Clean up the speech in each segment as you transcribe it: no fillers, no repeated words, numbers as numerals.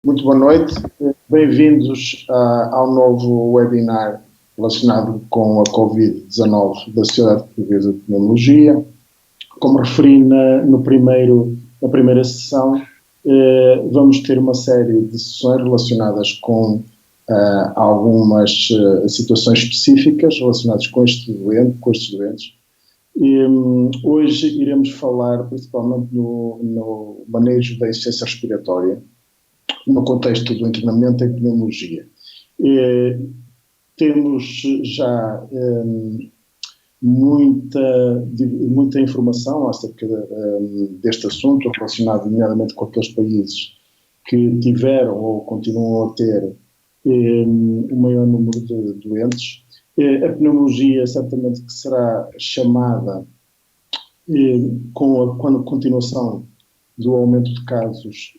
Muito boa noite, bem-vindos ao novo webinar relacionado com a Covid-19 da Sociedade Portuguesa de Pneumologia. Como referi na primeira sessão, vamos ter uma série de sessões relacionadas com algumas situações específicas relacionadas com estes doentes. Hoje iremos falar principalmente no manejo da insuficiência respiratória, no contexto do internamento em pneumologia. Temos já muita informação acerca deste assunto, relacionado nomeadamente com aqueles países que tiveram ou continuam a ter o maior número de doentes. A pneumologia certamente que será chamada com a continuação do aumento de casos,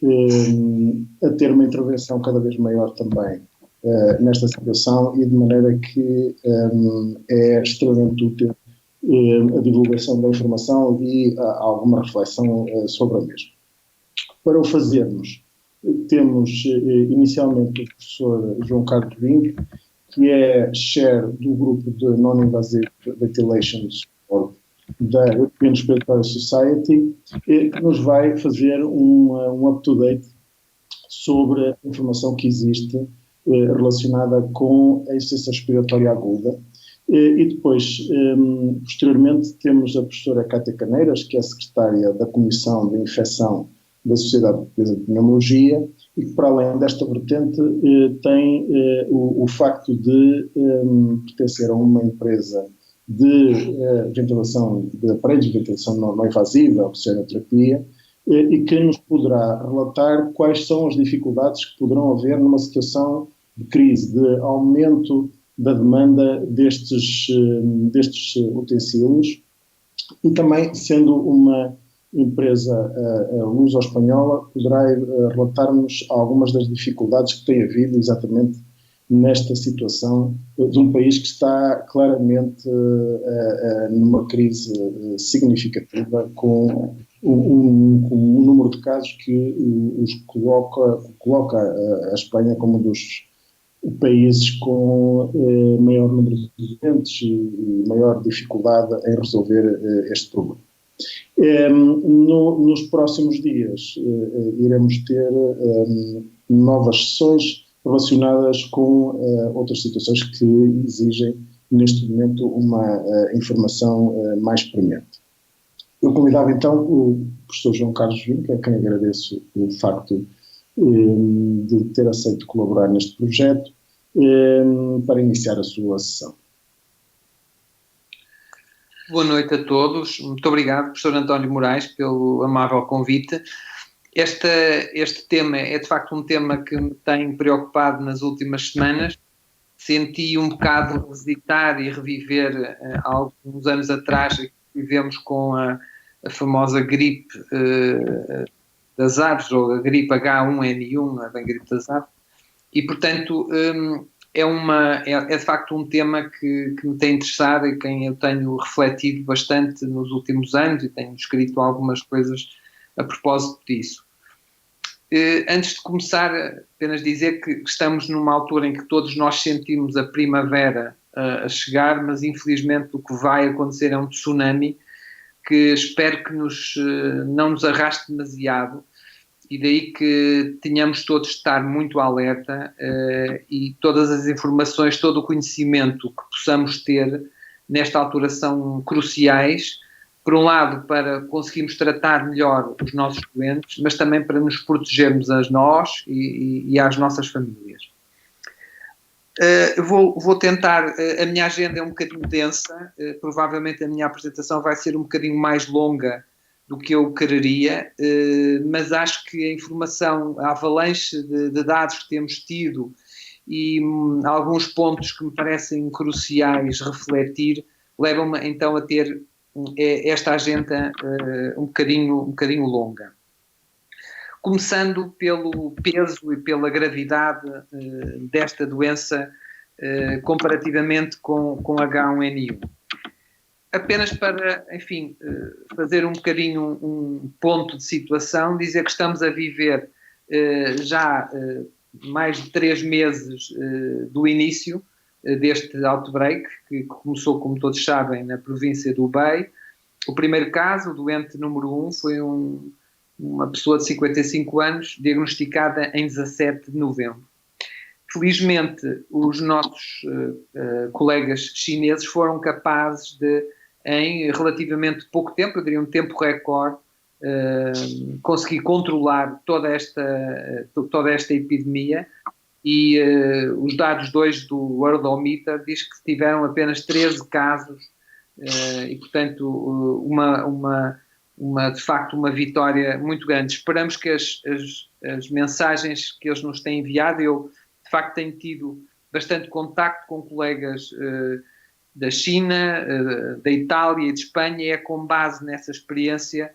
a ter uma intervenção cada vez maior também nesta situação, e de maneira que é extremamente útil a divulgação da informação e alguma reflexão sobre a mesma. Para o fazermos, temos inicialmente o professor João Carlos Vinck, que é Chair do grupo de Non-Invasive Ventilation Support da European Respiratory Society, que nos vai fazer um up-to-date sobre a informação que existe relacionada com a insuficiência respiratória aguda. E depois, posteriormente, temos a professora Cátia Caneiras, que é a secretária da Comissão de Infecção da Sociedade Portuguesa de Pneumologia, e que, para além desta vertente, tem o facto de pertencer a uma empresa de ventilação, de aparelhos de ventilação não invasiva, a oxigenoterapia, e que nos poderá relatar quais são as dificuldades que poderão haver numa situação de crise, de aumento da demanda destes utensílios, e também, sendo uma empresa luso-espanhola, poderá relatar-nos algumas das dificuldades que tem havido exatamente nesta situação de um país que está claramente numa crise significativa, com um número de casos que os coloca a Espanha como um dos países com maior número de doentes e maior dificuldade em resolver este problema. Nos próximos dias iremos ter novas sessões relacionadas com outras situações que exigem, neste momento, uma informação mais premente. Eu convidava então o professor João Carlos Vinck, a quem agradeço o facto de ter aceito colaborar neste projeto, para iniciar a sua sessão. Boa noite a todos. Muito obrigado, professor António Moraes, pelo amável convite. Este tema é, de facto, um tema que me tem preocupado nas últimas semanas. Senti um bocado revisitar e reviver há alguns anos atrás, que vivemos com a famosa gripe das aves, ou a gripe H1N1, a gripe das aves, e, portanto, é de facto um tema que me tem interessado e quem eu tenho refletido bastante nos últimos anos, e tenho escrito algumas coisas a propósito disso. Antes de começar, apenas dizer que estamos numa altura em que todos nós sentimos a primavera a chegar, mas infelizmente o que vai acontecer é um tsunami que espero que não nos arraste demasiado, e daí que tenhamos todos de estar muito alerta e todas as informações, todo o conhecimento que possamos ter nesta altura são cruciais, por um lado para conseguirmos tratar melhor os nossos doentes, mas também para nos protegermos a nós e às nossas famílias. Vou tentar, a minha agenda é um bocadinho densa, provavelmente a minha apresentação vai ser um bocadinho mais longa do que eu quereria, mas acho que a informação, a avalanche de dados que temos tido e alguns pontos que me parecem cruciais refletir, levam-me então a ter esta agenda um bocadinho longa. Começando pelo peso e pela gravidade desta doença comparativamente com H1N1. Apenas para, enfim, fazer um bocadinho um ponto de situação, dizer que estamos a viver já mais de 3 meses do início deste outbreak, que começou, como todos sabem, na província do Hubei. O primeiro caso, o doente número 1, foi uma pessoa de 55 anos, diagnosticada em 17 de novembro. Felizmente, os nossos colegas chineses foram capazes de, em relativamente pouco tempo, eu diria um tempo recorde, conseguir controlar toda esta epidemia, e os dados de hoje do Worldometer diz que tiveram apenas 13 casos e, portanto, de facto, uma vitória muito grande. Esperamos que as mensagens que eles nos têm enviado, eu, de facto, tenho tido bastante contacto com colegas da China, da Itália e de Espanha, e é com base nessa experiência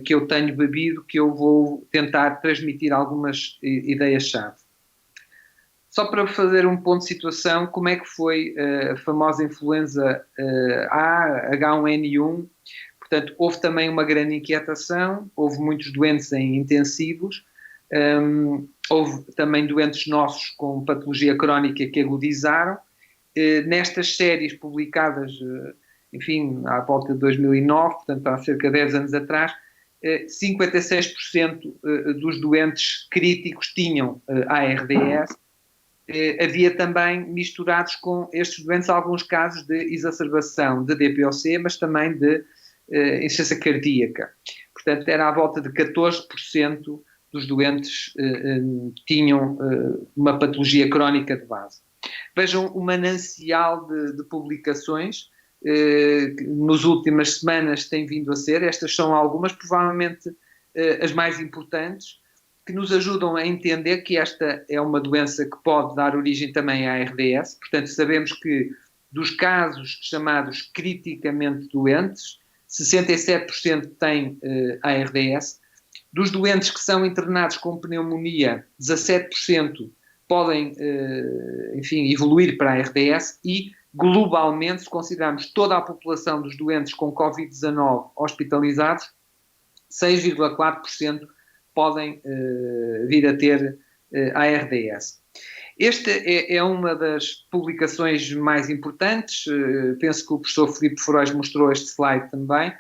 que eu tenho bebido que eu vou tentar transmitir algumas ideias-chave. Só para fazer um ponto de situação, como é que foi a famosa influenza A, H1N1? Portanto, houve também uma grande inquietação, houve muitos doentes em intensivos, houve também doentes nossos com patologia crónica que agudizaram. Nestas séries publicadas, enfim, à volta de 2009, portanto há cerca de 10 anos atrás, 56% dos doentes críticos tinham ARDS. Havia também misturados com estes doentes alguns casos de exacerbação de DPOC, mas também de insuficiência cardíaca. Portanto, era à volta de 14% dos doentes tinham uma patologia crónica de base. Vejam o manancial de publicações que nas últimas semanas tem vindo a ser. Estas são algumas, provavelmente as mais importantes, que nos ajudam a entender que esta é uma doença que pode dar origem também à ARDS. Portanto, sabemos que dos casos chamados criticamente doentes, 67% têm ARDS. Dos doentes que são internados com pneumonia, 17% podem, enfim, evoluir para a ARDS, e globalmente, se considerarmos toda a população dos doentes com Covid-19 hospitalizados, 6,4% podem vir a ter ARDS. Esta é uma das publicações mais importantes. Penso que o professor Filipe Forois mostrou este slide também.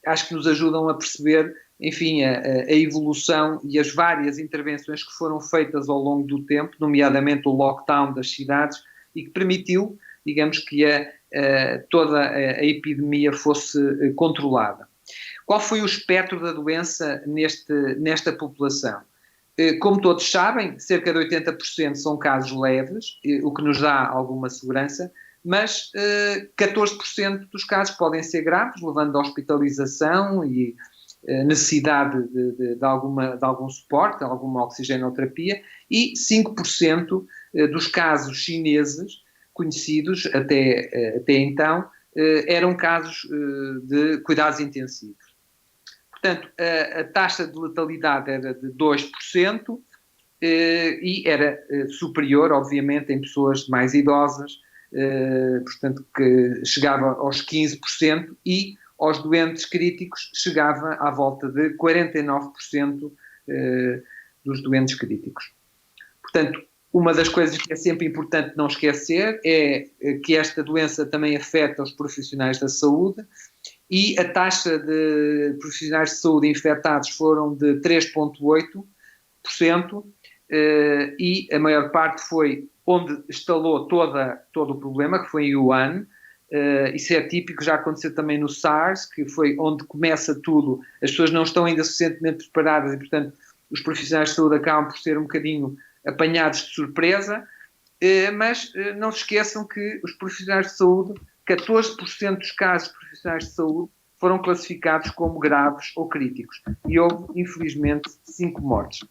Acho que nos ajudam a perceber, enfim, a evolução e as várias intervenções que foram feitas ao longo do tempo, nomeadamente o lockdown das cidades, e que permitiu, digamos, que toda a epidemia fosse controlada. Qual foi o espectro da doença nesta população? Como todos sabem, cerca de 80% são casos leves, o que nos dá alguma segurança, mas 14% dos casos podem ser graves, levando a hospitalização e necessidade de algum suporte, alguma oxigenoterapia, e 5% dos casos chineses conhecidos até então eram casos de cuidados intensivos. Portanto, a taxa de letalidade era de 2% e era superior, obviamente, em pessoas mais idosas, portanto, que chegava aos 15%, e aos doentes críticos chegava à volta de 49% dos doentes críticos. Portanto, uma das coisas que é sempre importante não esquecer é que esta doença também afeta os profissionais da saúde, e a taxa de profissionais de saúde infectados foram de 3,8%, e a maior parte foi onde instalou todo o problema, que foi em Wuhan. Isso é típico, já aconteceu também no SARS, que foi onde começa tudo. As pessoas não estão ainda suficientemente preparadas e, portanto, os profissionais de saúde acabam por ser um bocadinho apanhados de surpresa, mas não se esqueçam que os profissionais de saúde, 14% dos casos de profissionais de saúde foram classificados como graves ou críticos, e houve, infelizmente, 5 mortes.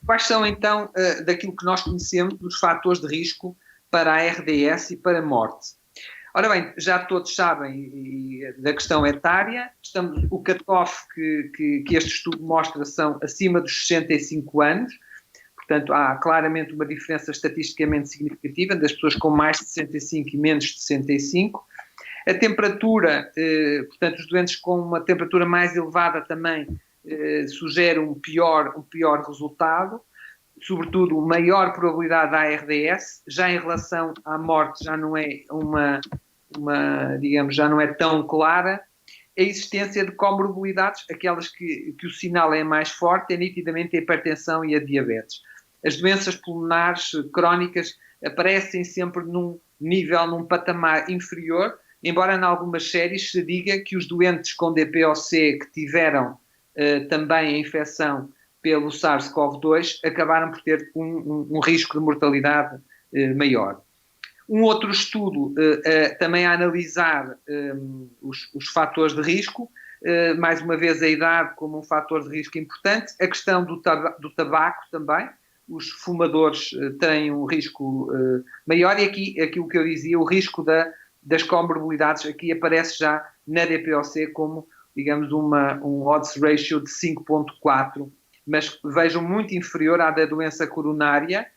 Quais são, então, daquilo que nós conhecemos, dos fatores de risco para a ARDS e para a morte? Ora bem, já todos sabem da questão etária. O cut-off que este estudo mostra são acima dos 65 anos. Portanto, há claramente uma diferença estatisticamente significativa das pessoas com mais de 65 e menos de 65. A temperatura, portanto, os doentes com uma temperatura mais elevada também sugere um pior resultado, sobretudo maior probabilidade da ARDS. Já em relação à morte já não é digamos, já não é tão clara. A existência de comorbilidades, aquelas que o sinal é mais forte, é nitidamente a hipertensão e a diabetes. As doenças pulmonares crónicas aparecem sempre num patamar inferior, embora em algumas séries se diga que os doentes com DPOC que tiveram também a infecção pelo SARS-CoV-2 acabaram por ter um risco de mortalidade maior. Um outro estudo também a analisar os fatores de risco, mais uma vez a idade como um fator de risco importante, a questão do tabaco também. Os fumadores têm um risco maior, e aqui, aquilo que eu dizia, o risco das comorbilidades, aqui aparece já na DPOC como, digamos, um odds ratio de 5.4, mas vejam, muito inferior à da doença coronária,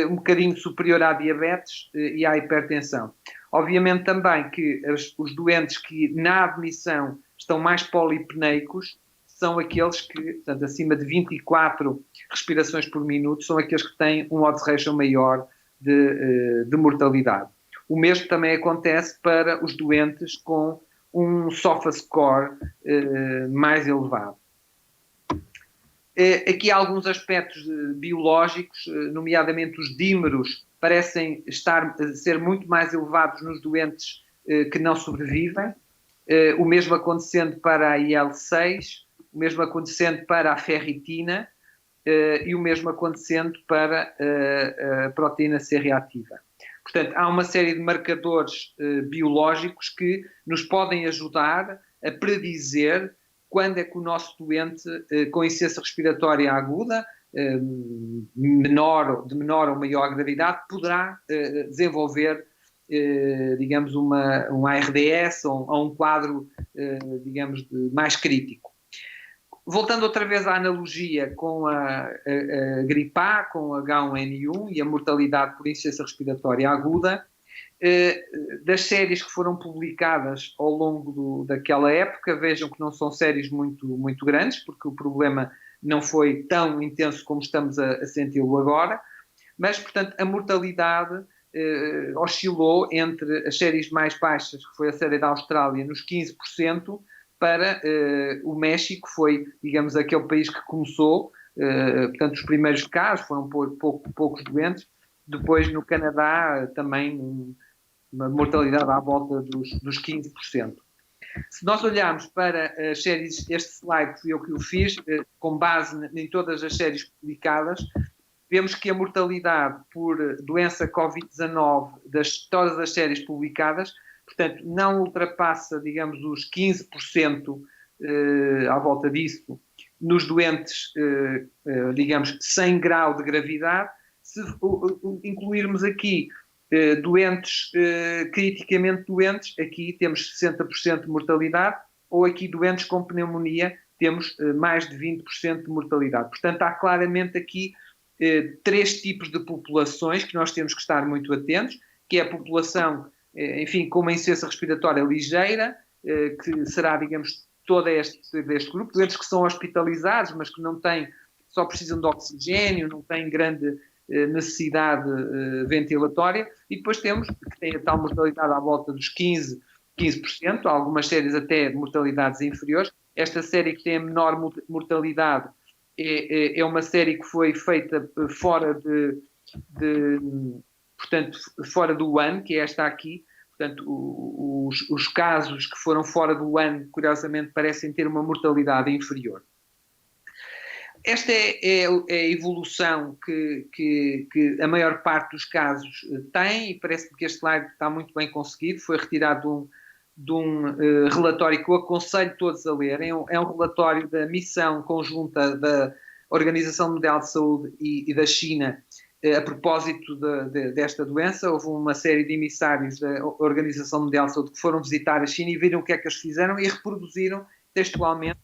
um bocadinho superior à diabetes e à hipertensão. Obviamente também que os doentes que na admissão estão mais polipneicos são aqueles que, portanto, acima de 24 respirações por minuto, são aqueles que têm um odds ratio maior de mortalidade. O mesmo também acontece para os doentes com um SOFA score mais elevado. Aqui há alguns aspectos biológicos, nomeadamente os dímeros, parecem ser muito mais elevados nos doentes que não sobrevivem. O mesmo acontecendo para a IL-6, o mesmo acontecendo para a ferritina e o mesmo acontecendo para a proteína C reativa. Portanto, há uma série de marcadores biológicos que nos podem ajudar a predizer quando é que o nosso doente com insuficiência respiratória aguda, de menor ou maior gravidade, poderá desenvolver, digamos, um ARDS ou um quadro, digamos, mais crítico. Voltando outra vez à analogia com a gripe A, com a H1N1 e a mortalidade por insuficiência respiratória aguda, das séries que foram publicadas ao longo daquela época, vejam que não são séries muito grandes, porque o problema não foi tão intenso como estamos a senti-lo agora, mas, portanto, a mortalidade oscilou entre as séries mais baixas, que foi a série da Austrália, nos 15%, para o México, foi, digamos, aquele país que começou, portanto, os primeiros casos foram poucos doentes. Depois, no Canadá, também uma mortalidade à volta dos 15%. Se nós olharmos para as séries, este slide fui eu que o fiz, com base em todas as séries publicadas, vemos que a mortalidade por doença Covid-19 de todas as séries publicadas, portanto, não ultrapassa, digamos, os 15% à volta disso, nos doentes, digamos, sem grau de gravidade. Se incluirmos aqui doentes criticamente doentes, aqui temos 60% de mortalidade, ou aqui doentes com pneumonia, temos mais de 20% de mortalidade. Portanto, há claramente aqui três tipos de populações que nós temos que estar muito atentos, que é a população, enfim, com uma insuficiência respiratória ligeira, que será, digamos, todo este grupo, doentes que são hospitalizados, mas que não têm, só precisam de oxigênio, não têm grande necessidade ventilatória, e depois temos que tem a tal mortalidade à volta dos 15%, algumas séries até de mortalidades inferiores. Esta série que tem a menor mortalidade é uma série que foi feita fora portanto, fora do ano, que é esta aqui. Portanto, os casos que foram fora do ano, curiosamente, parecem ter uma mortalidade inferior. Esta é a evolução que a maior parte dos casos tem, e parece-me que este slide está muito bem conseguido, foi retirado de um relatório que eu aconselho todos a lerem. É um relatório da missão conjunta da Organização Mundial de Saúde e da China a propósito desta doença. Houve uma série de emissários da Organização Mundial de Saúde que foram visitar a China e viram o que é que eles fizeram e reproduziram textualmente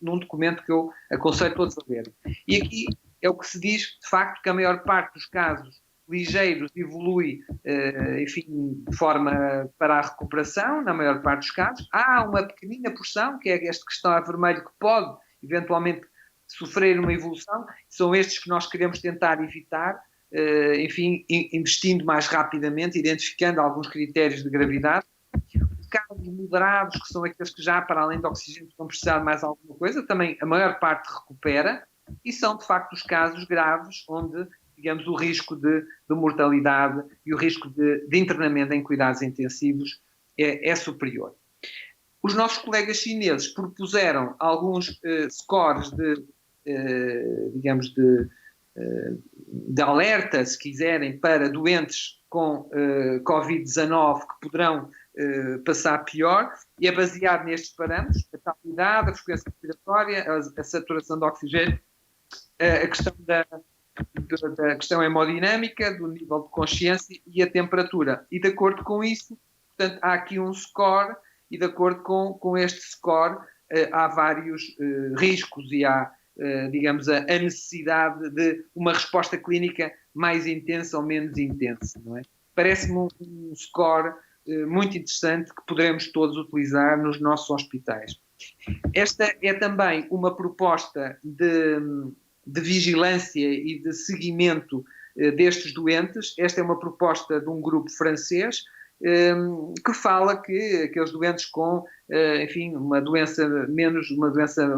num documento que eu aconselho todos a ler. E aqui é o que se diz, de facto, que a maior parte dos casos ligeiros evolui, enfim, de forma para a recuperação, na maior parte dos casos. Há uma pequenina porção, que é este que está a vermelho, que pode eventualmente sofrer uma evolução. São estes que nós queremos tentar evitar, enfim, investindo mais rapidamente, identificando alguns critérios de gravidade. Casos moderados, que são aqueles que já, para além do oxigênio, vão precisar de mais alguma coisa, também a maior parte recupera, e são, de facto, os casos graves onde, digamos, o risco de mortalidade e o risco de internamento em cuidados intensivos é superior. Os nossos colegas chineses propuseram alguns scores digamos, de alerta, se quiserem, para doentes com Covid-19 que poderão passar pior, e é baseado nestes parâmetros: a taxidade, a frequência respiratória, a saturação de oxigênio, a questão da questão hemodinâmica, do nível de consciência e a temperatura. E de acordo com isso, portanto, há aqui um score, e de acordo com este score há vários riscos e há, digamos, a necessidade de uma resposta clínica mais intensa ou menos intensa, não é? Parece-me um score muito interessante que poderemos todos utilizar nos nossos hospitais. Esta é também uma proposta de vigilância e de seguimento destes doentes. Esta é uma proposta de um grupo francês que fala que aqueles doentes com, enfim, uma doença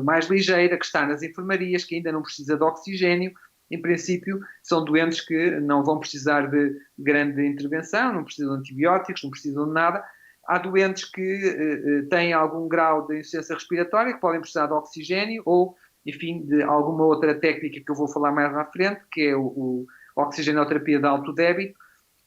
mais ligeira, que está nas enfermarias, que ainda não precisa de oxigênio, em princípio, são doentes que não vão precisar de grande intervenção, não precisam de antibióticos, não precisam de nada. Há doentes que têm algum grau de insuficiência respiratória, que podem precisar de oxigênio ou, enfim, de alguma outra técnica que eu vou falar mais à frente, que é a oxigenoterapia de alto débito.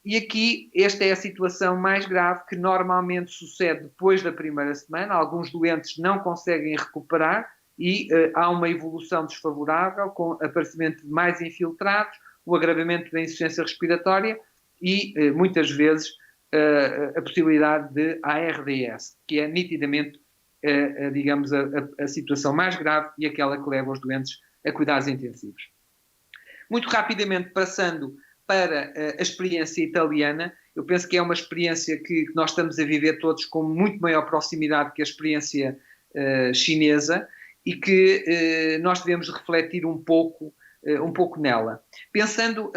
E aqui, esta é a situação mais grave, que normalmente sucede depois da primeira semana. Alguns doentes não conseguem recuperar e há uma evolução desfavorável, com aparecimento de mais infiltrados, o agravamento da insuficiência respiratória e, muitas vezes, a possibilidade de ARDS, que é nitidamente, digamos, a situação mais grave e aquela que leva os doentes a cuidados intensivos. Muito rapidamente, passando para a experiência italiana, eu penso que é uma experiência que nós estamos a viver todos com muito maior proximidade que a experiência chinesa, e que nós devemos refletir um pouco nela. Pensando,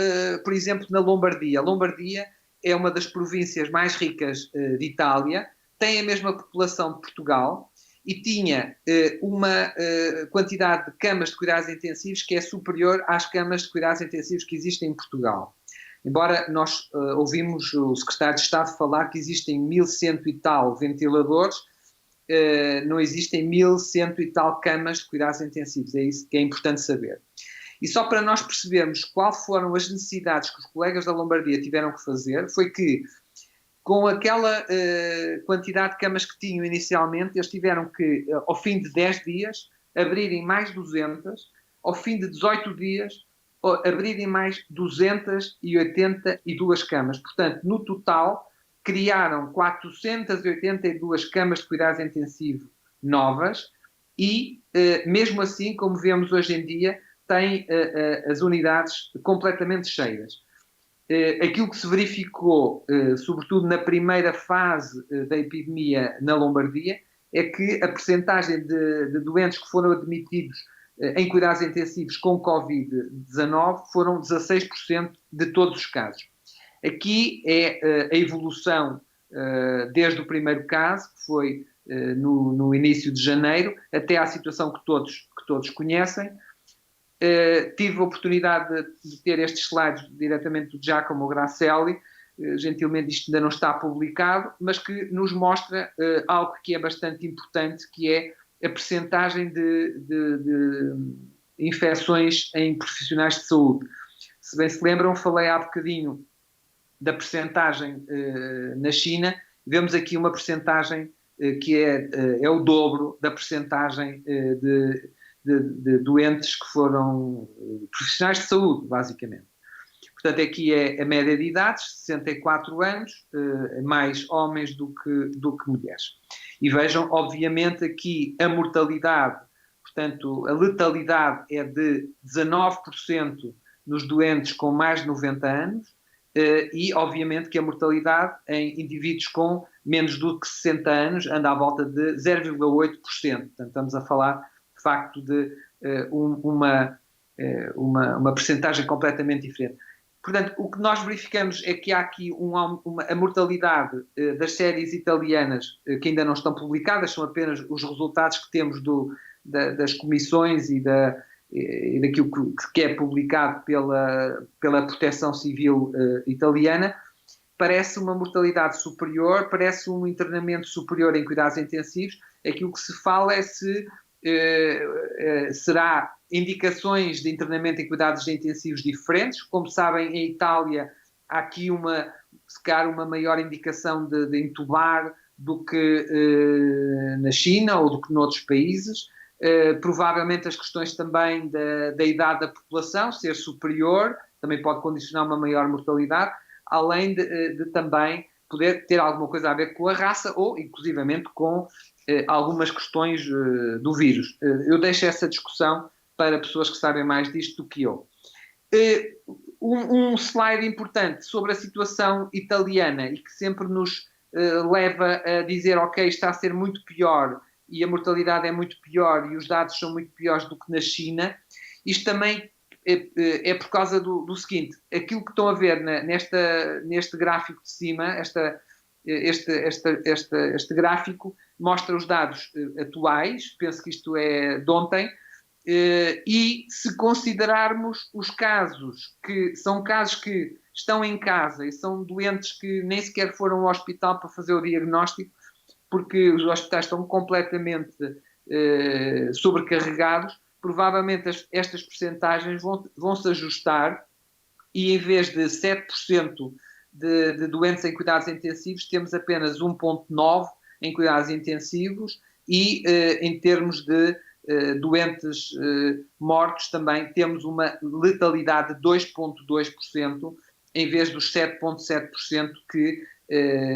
por exemplo, na Lombardia. A Lombardia é uma das províncias mais ricas de Itália, tem a mesma população de Portugal e tinha uma quantidade de camas de cuidados intensivos que é superior às camas de cuidados intensivos que existem em Portugal. Embora nós ouvimos o secretário de Estado falar que existem 1.100 e tal ventiladores, não existem 1.100 e tal camas de cuidados intensivos. É isso que é importante saber. E só para nós percebermos quais foram as necessidades que os colegas da Lombardia tiveram que fazer, foi que, com aquela quantidade de camas que tinham inicialmente, eles tiveram que, ao fim de 10 dias, abrirem mais 200, ao fim de 18 dias, abrirem mais 282 camas. Portanto, no total, criaram 482 camas de cuidados intensivos novas e, mesmo assim, como vemos hoje em dia, têm as unidades completamente cheias. Aquilo que se verificou, sobretudo na primeira fase da epidemia na Lombardia, é que a percentagem de doentes que foram admitidos em cuidados intensivos com Covid-19 foram 16% de todos os casos. Aqui é a evolução desde o primeiro caso, que foi no início de janeiro, até à situação que todos conhecem. Tive a oportunidade de ter estes slides diretamente do Giacomo Grasselli, gentilmente isto ainda não está publicado, mas que nos mostra algo que é bastante importante, que é a percentagem de infecções em profissionais de saúde. Se bem se lembram, falei há bocadinho da percentagem na China. Vemos aqui uma percentagem que é o dobro da percentagem de doentes que foram profissionais de saúde, basicamente. Portanto, aqui é a média de idades, 64 anos, mais homens do que mulheres. E vejam, obviamente, aqui a mortalidade, portanto, a letalidade é de 19% nos doentes com mais de 90 anos e, obviamente, que a mortalidade em indivíduos com menos do que 60 anos anda à volta de 0,8%. Portanto, estamos a falar facto de uma percentagem completamente diferente. Portanto, o que nós verificamos é que há aqui a mortalidade das séries italianas que ainda não estão publicadas, são apenas os resultados que temos das comissões e daquilo que é publicado pela Proteção Civil italiana. Parece uma mortalidade superior, parece um internamento superior em cuidados intensivos. Aquilo que se fala é se será indicações de internamento em cuidados intensivos diferentes. Como sabem, em Itália há aqui se calhar uma maior indicação de intubar do que na China ou do que noutros países. Provavelmente as questões também da idade da população ser superior também pode condicionar uma maior mortalidade, além de também poder ter alguma coisa a ver com a raça ou, inclusivamente, com algumas questões do vírus. Eu deixo essa discussão para pessoas que sabem mais disto do que eu. Um slide importante sobre a situação italiana e que sempre nos leva a dizer, ok, está a ser muito pior e a mortalidade é muito pior e os dados são muito piores do que na China. Isto também é por causa do seguinte, aquilo que estão a ver neste gráfico de cima, este gráfico mostra os dados atuais, penso que isto é de ontem, e se considerarmos os casos que são casos que estão em casa e são doentes que nem sequer foram ao hospital para fazer o diagnóstico, porque os hospitais estão completamente sobrecarregados, provavelmente estas percentagens vão se ajustar e em vez de 7% de doentes em cuidados intensivos, temos apenas 1,9% em cuidados intensivos e em termos de doentes mortos também temos uma letalidade de 2,2% em vez dos 7,7% que,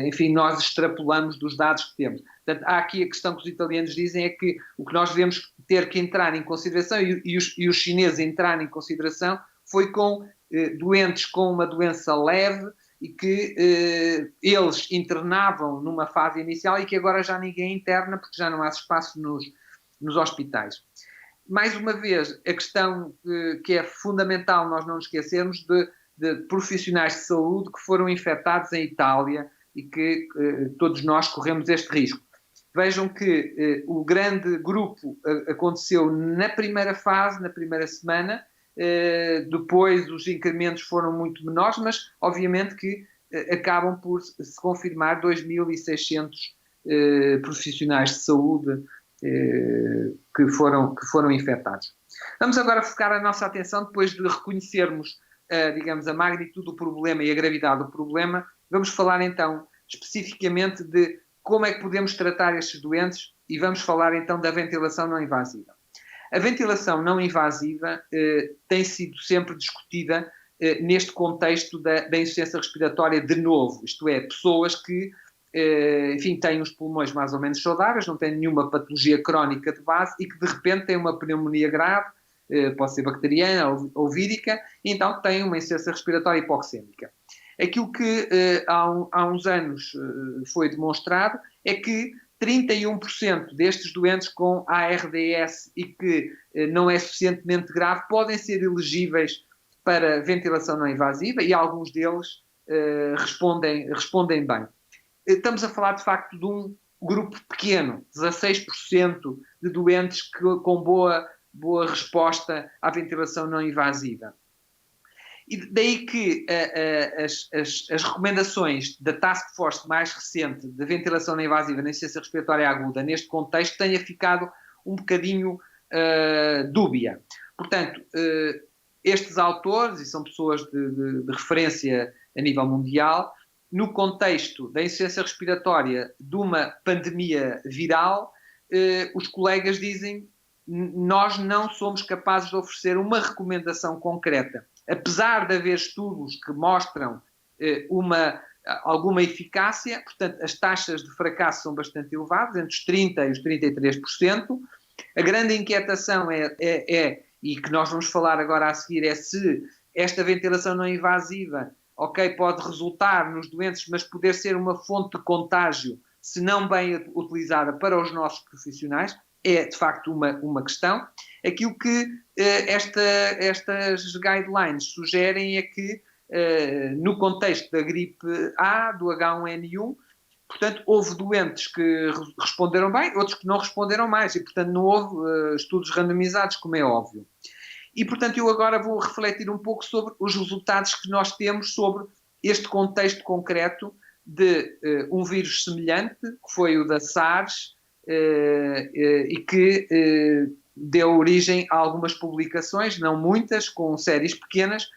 enfim, nós extrapolamos dos dados que temos. Portanto, há aqui a questão que os italianos dizem é que o que nós devemos ter que entrar em consideração e os chineses entrarem em consideração foi com doentes com uma doença leve e que eles internavam numa fase inicial e que agora já ninguém interna porque já não há espaço nos hospitais. Mais uma vez, a questão que é fundamental nós não nos esquecermos de profissionais de saúde que foram infectados em Itália e que todos nós corremos este risco. Vejam que o grande grupo aconteceu na primeira fase, na primeira semana, depois os incrementos foram muito menores, mas obviamente que acabam por se confirmar 2.600 profissionais de saúde que foram infectados. Vamos agora focar a nossa atenção, depois de reconhecermos digamos, a magnitude do problema e a gravidade do problema, vamos falar então especificamente de como é que podemos tratar estes doentes e vamos falar então da ventilação não invasiva. A ventilação não invasiva tem sido sempre discutida neste contexto da insuficiência respiratória de novo, isto é, pessoas que, enfim, têm os pulmões mais ou menos saudáveis, não têm nenhuma patologia crónica de base e que de repente têm uma pneumonia grave, pode ser bacteriana ou vírica, e então têm uma insuficiência respiratória hipoxémica. Aquilo que há uns anos foi demonstrado é que 31% destes doentes com ARDS e que não é suficientemente grave podem ser elegíveis para ventilação não invasiva e alguns deles respondem bem. Estamos a falar de facto de um grupo pequeno, 16% de doentes com boa resposta à ventilação não invasiva. E daí que as recomendações da Task Force mais recente de ventilação não invasiva na insuficiência respiratória aguda neste contexto tenha ficado um bocadinho dúbia. Portanto, estes autores, e são pessoas de referência a nível mundial, no contexto da insuficiência respiratória de uma pandemia viral, os colegas dizem nós não somos capazes de oferecer uma recomendação concreta. Apesar de haver estudos que mostram alguma eficácia, portanto, as taxas de fracasso são bastante elevadas, entre os 30% e os 33%. A grande inquietação e que nós vamos falar agora a seguir, é se esta ventilação não invasiva, pode resultar nos doentes, mas poder ser uma fonte de contágio, se não bem utilizada para os nossos profissionais. é de facto uma questão. Aquilo que estas guidelines sugerem é que, no contexto da gripe A, do H1N1, portanto, houve doentes que responderam bem, outros que não responderam mais, e, portanto, não houve estudos randomizados, como é óbvio. E, portanto, eu agora vou refletir um pouco sobre os resultados que nós temos sobre este contexto concreto de um vírus semelhante, que foi o da SARS, e que deu origem a algumas publicações, não muitas, com séries pequenas,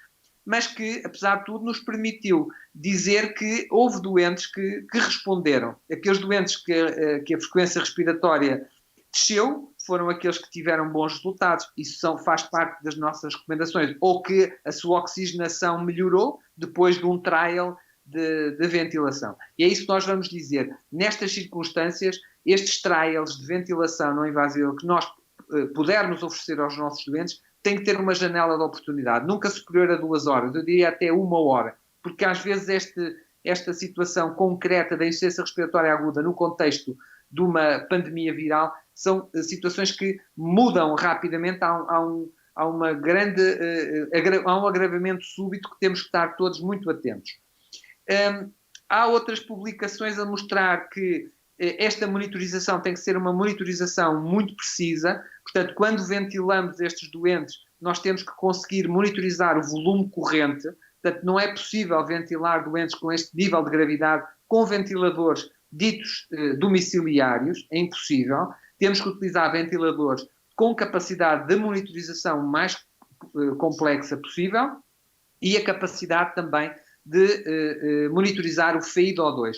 mas que, apesar de tudo, nos permitiu dizer que houve doentes que responderam. Aqueles doentes que a frequência respiratória desceu foram aqueles que tiveram bons resultados. Isso faz parte das nossas recomendações. Ou que a sua oxigenação melhorou depois de um trial de ventilação. E é isso que nós vamos dizer. Nestas circunstâncias, estes trials de ventilação não invasiva que nós pudermos oferecer aos nossos doentes tem que ter uma janela de oportunidade, nunca superior a 2 horas, eu diria até 1 hora, porque às vezes esta situação concreta da insuficiência respiratória aguda no contexto de uma pandemia viral são situações que mudam rapidamente, há um agravamento súbito que temos que estar todos muito atentos. Há outras publicações a mostrar que esta monitorização tem que ser uma monitorização muito precisa, portanto, quando ventilamos estes doentes, nós temos que conseguir monitorizar o volume corrente, portanto, não é possível ventilar doentes com este nível de gravidade com ventiladores ditos domiciliários, é impossível, temos que utilizar ventiladores com capacidade de monitorização mais complexa possível e a capacidade também de monitorizar o FIO2,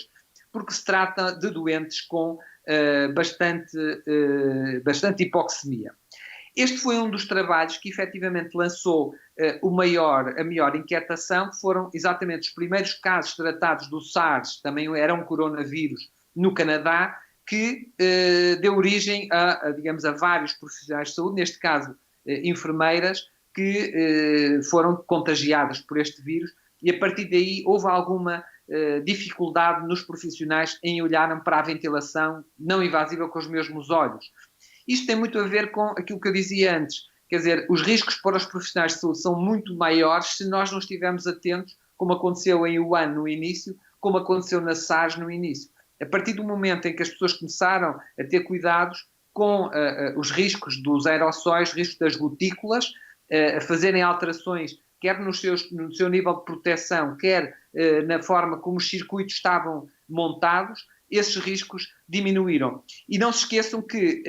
porque se trata de doentes com bastante hipoxemia. Este foi um dos trabalhos que efetivamente lançou a maior inquietação, que foram exatamente os primeiros casos tratados do SARS, também era um coronavírus, no Canadá, que deu origem digamos, a vários profissionais de saúde, neste caso enfermeiras, que foram contagiadas por este vírus, e a partir daí houve alguma dificuldade nos profissionais em olharem para a ventilação não invasiva com os mesmos olhos. Isto tem muito a ver com aquilo que eu dizia antes, quer dizer, os riscos para os profissionais de saúde são muito maiores se nós não estivermos atentos, como aconteceu em Wuhan no início, como aconteceu na SARS no início. A partir do momento em que as pessoas começaram a ter cuidados com os riscos dos aerossóis, riscos das gotículas, a fazerem alterações, quer no seu nível de proteção, quer na forma como os circuitos estavam montados, esses riscos diminuíram. E não se esqueçam que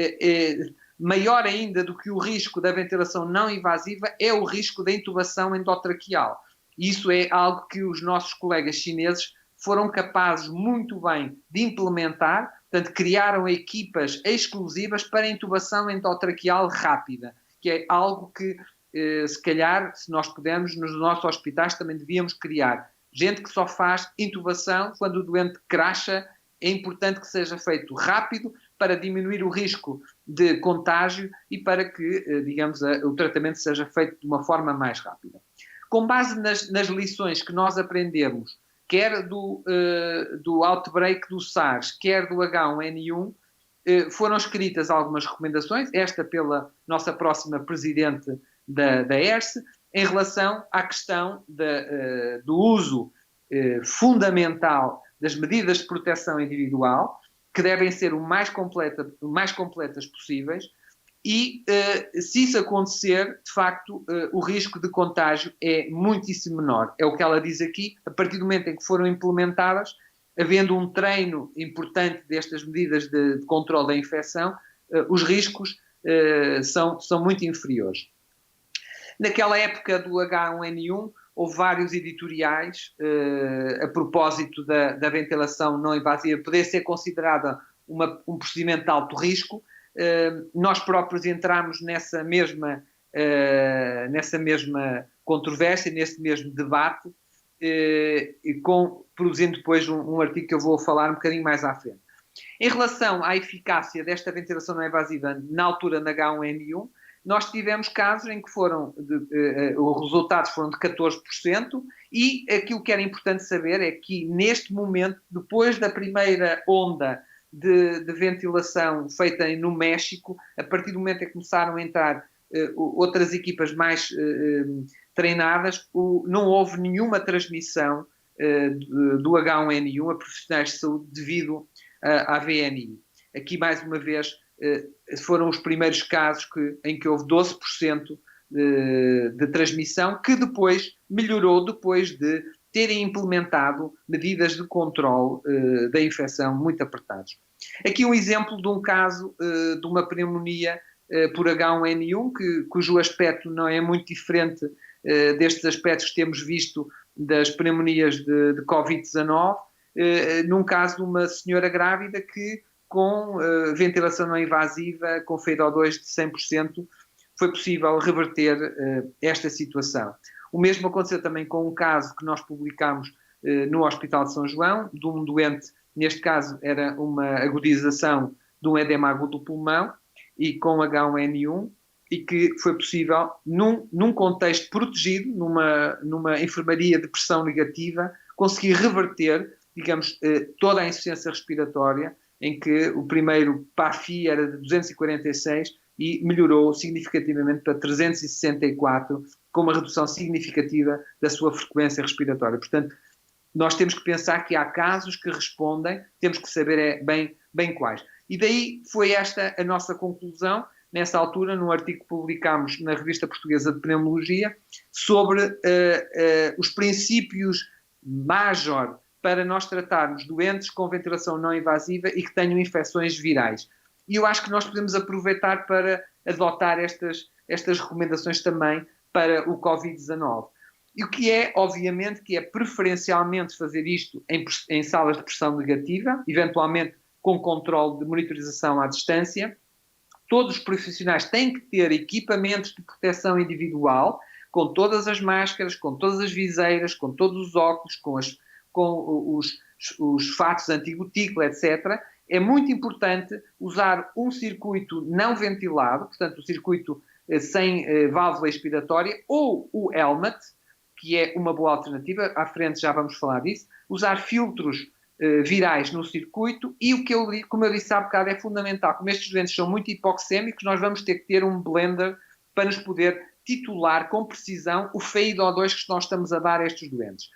maior ainda do que o risco da ventilação não invasiva é o risco da intubação endotraqueal. E isso é algo que os nossos colegas chineses foram capazes muito bem de implementar, portanto, criaram equipas exclusivas para intubação endotraqueal rápida, que é algo que, se calhar, se nós pudermos, nos nossos hospitais também devíamos criar. Gente que só faz intubação quando o doente cracha, é importante que seja feito rápido para diminuir o risco de contágio e para que, digamos, o tratamento seja feito de uma forma mais rápida. Com base nas lições que nós aprendemos, quer do outbreak do SARS, quer do H1N1, foram escritas algumas recomendações, esta pela nossa próxima presidente da ERSE, em relação à questão do uso fundamental das medidas de proteção individual, que devem ser o mais completas possíveis, e se isso acontecer, de facto, o risco de contágio é muitíssimo menor. É o que ela diz aqui, a partir do momento em que foram implementadas, havendo um treino importante destas medidas de controle da infecção, os riscos são muito inferiores. Naquela época do H1N1, houve vários editoriais a propósito da ventilação não invasiva poder ser considerada um procedimento de alto risco. Nós próprios entramos nessa mesma controvérsia, nesse mesmo debate, produzindo depois um artigo que eu vou falar um bocadinho mais à frente. Em relação à eficácia desta ventilação não invasiva na altura na H1N1, nós tivemos casos em que os resultados foram de 14%, e aquilo que era importante saber é que, neste momento, depois da primeira onda de ventilação feita no México, a partir do momento em que começaram a entrar outras equipas mais treinadas, não houve nenhuma transmissão do H1N1 a profissionais de saúde devido à VNI. Aqui, mais uma vez, foram os primeiros casos em que houve 12% de transmissão, que depois melhorou depois de terem implementado medidas de controle da infecção muito apertados. Aqui um exemplo de um caso de uma pneumonia por H1N1, cujo aspecto não é muito diferente destes aspectos que temos visto das pneumonias de Covid-19, num caso de uma senhora grávida que, com ventilação não invasiva, com FeIO2 de 100%, foi possível reverter esta situação. O mesmo aconteceu também com um caso que nós publicámos no Hospital de São João, de um doente, neste caso era uma agudização de um edema agudo do pulmão e com H1N1, e que foi possível, num contexto protegido, numa enfermaria de pressão negativa, conseguir reverter, digamos, toda a insuficiência respiratória, em que o primeiro PAFI era de 246 e melhorou significativamente para 364, com uma redução significativa da sua frequência respiratória. Portanto, nós temos que pensar que há casos que respondem, temos que saber bem quais. E daí foi esta a nossa conclusão, nessa altura, num artigo que publicámos na Revista Portuguesa de Pneumologia, sobre os princípios major para nós tratarmos doentes com ventilação não invasiva e que tenham infecções virais. E eu acho que nós podemos aproveitar para adotar estas recomendações também para o Covid-19. E o que é, obviamente, que é preferencialmente fazer isto em salas de pressão negativa, eventualmente com controle de monitorização à distância. Todos os profissionais têm que ter equipamentos de proteção individual, com todas as máscaras, com todas as viseiras, com todos os óculos, com os fatos anti-gotícula, etc. É muito importante usar um circuito não ventilado, portanto, o circuito sem válvula expiratória, ou o helmet, que é uma boa alternativa, à frente já vamos falar disso, usar filtros virais no circuito, e como eu disse há bocado, é fundamental, como estes doentes são muito hipoxémicos, nós vamos ter que ter um blender para nos poder titular com precisão o FeIO2 que nós estamos a dar a estes doentes.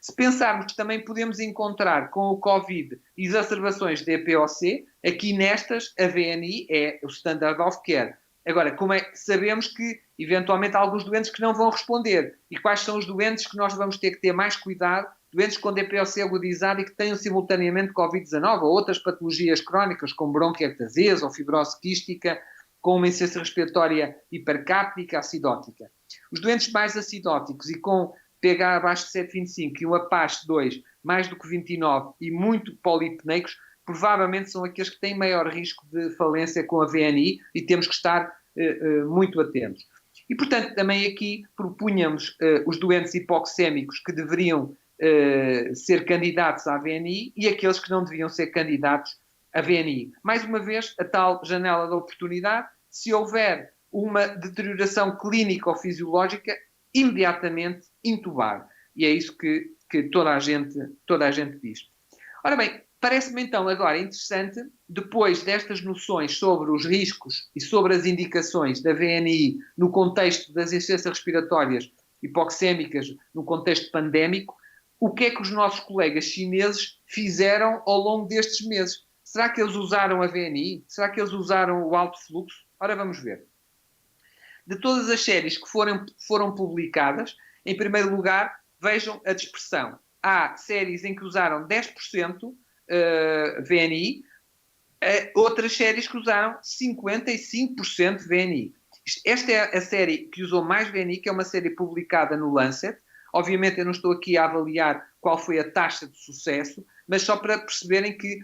Se pensarmos que também podemos encontrar com o Covid exacerbações de EPOC, aqui nestas a VNI é o standard of care. Agora, como é que sabemos que eventualmente há alguns doentes que não vão responder? E quais são os doentes que nós vamos ter que ter mais cuidado? Doentes com DPOC agudizado e que tenham simultaneamente Covid-19 ou outras patologias crónicas, como bronquiectasias ou fibrose quística, com uma insuficiência respiratória hipercápnica, acidótica. Os doentes mais acidóticos e com pH abaixo de 7,25 e um APACHE 2 mais do que 29 e muito polipneicos, provavelmente são aqueles que têm maior risco de falência com a VNI e temos que estar muito atentos. E, portanto, também aqui propunhamos os doentes hipoxémicos que deveriam ser candidatos à VNI e aqueles que não deviam ser candidatos à VNI. Mais uma vez, a tal janela de oportunidade, se houver uma deterioração clínica ou fisiológica, imediatamente intubar. E é isso que toda a gente diz. Ora bem, parece-me então agora interessante, depois destas noções sobre os riscos e sobre as indicações da VNI no contexto das insuficiências respiratórias hipoxémicas, no contexto pandémico, o que é que os nossos colegas chineses fizeram ao longo destes meses? Será que eles usaram a VNI? Será que eles usaram o alto fluxo? Ora, vamos ver. De todas as séries que foram publicadas, em primeiro lugar, vejam a dispersão. Há séries em que usaram 10% VNI, outras séries que usaram 55% VNI. Esta é a série que usou mais VNI, que é uma série publicada no Lancet. Obviamente eu não estou aqui a avaliar qual foi a taxa de sucesso, mas só para perceberem que,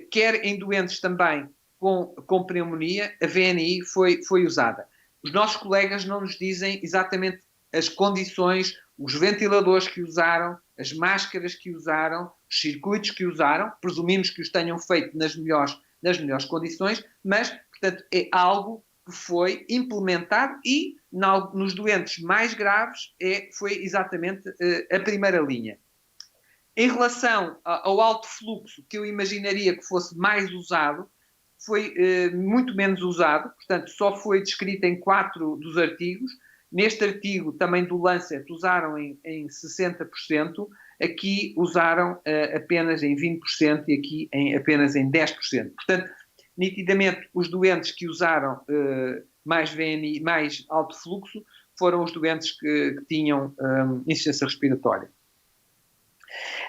quer em doentes também com pneumonia, a VNI foi usada. Os nossos colegas não nos dizem exatamente as condições, os ventiladores que usaram, as máscaras que usaram, os circuitos que usaram, presumimos que os tenham feito nas melhores condições, mas, portanto, é algo que foi implementado e, nos doentes mais graves, foi exatamente a primeira linha. Em relação ao alto fluxo, que eu imaginaria que fosse mais usado, foi muito menos usado, portanto, só foi descrito em 4 dos artigos. Neste artigo, também do Lancet, usaram em 60%, aqui usaram apenas em 20% e aqui apenas em 10%. Portanto, nitidamente, os doentes que usaram mais VNI, mais alto fluxo, foram os doentes que tinham insuficiência respiratória.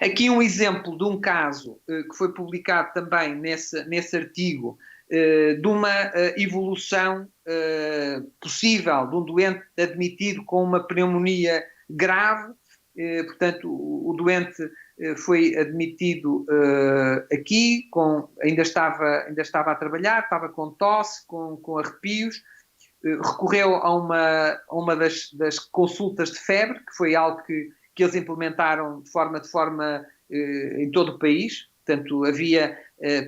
Aqui um exemplo de um caso que foi publicado também nesse artigo, de uma evolução possível de um doente admitido com uma pneumonia grave. Portanto, o doente foi admitido aqui, ainda estava a trabalhar, estava com tosse, com arrepios, recorreu a uma das consultas de febre, que foi algo que eles implementaram de forma em todo o país. Portanto, havia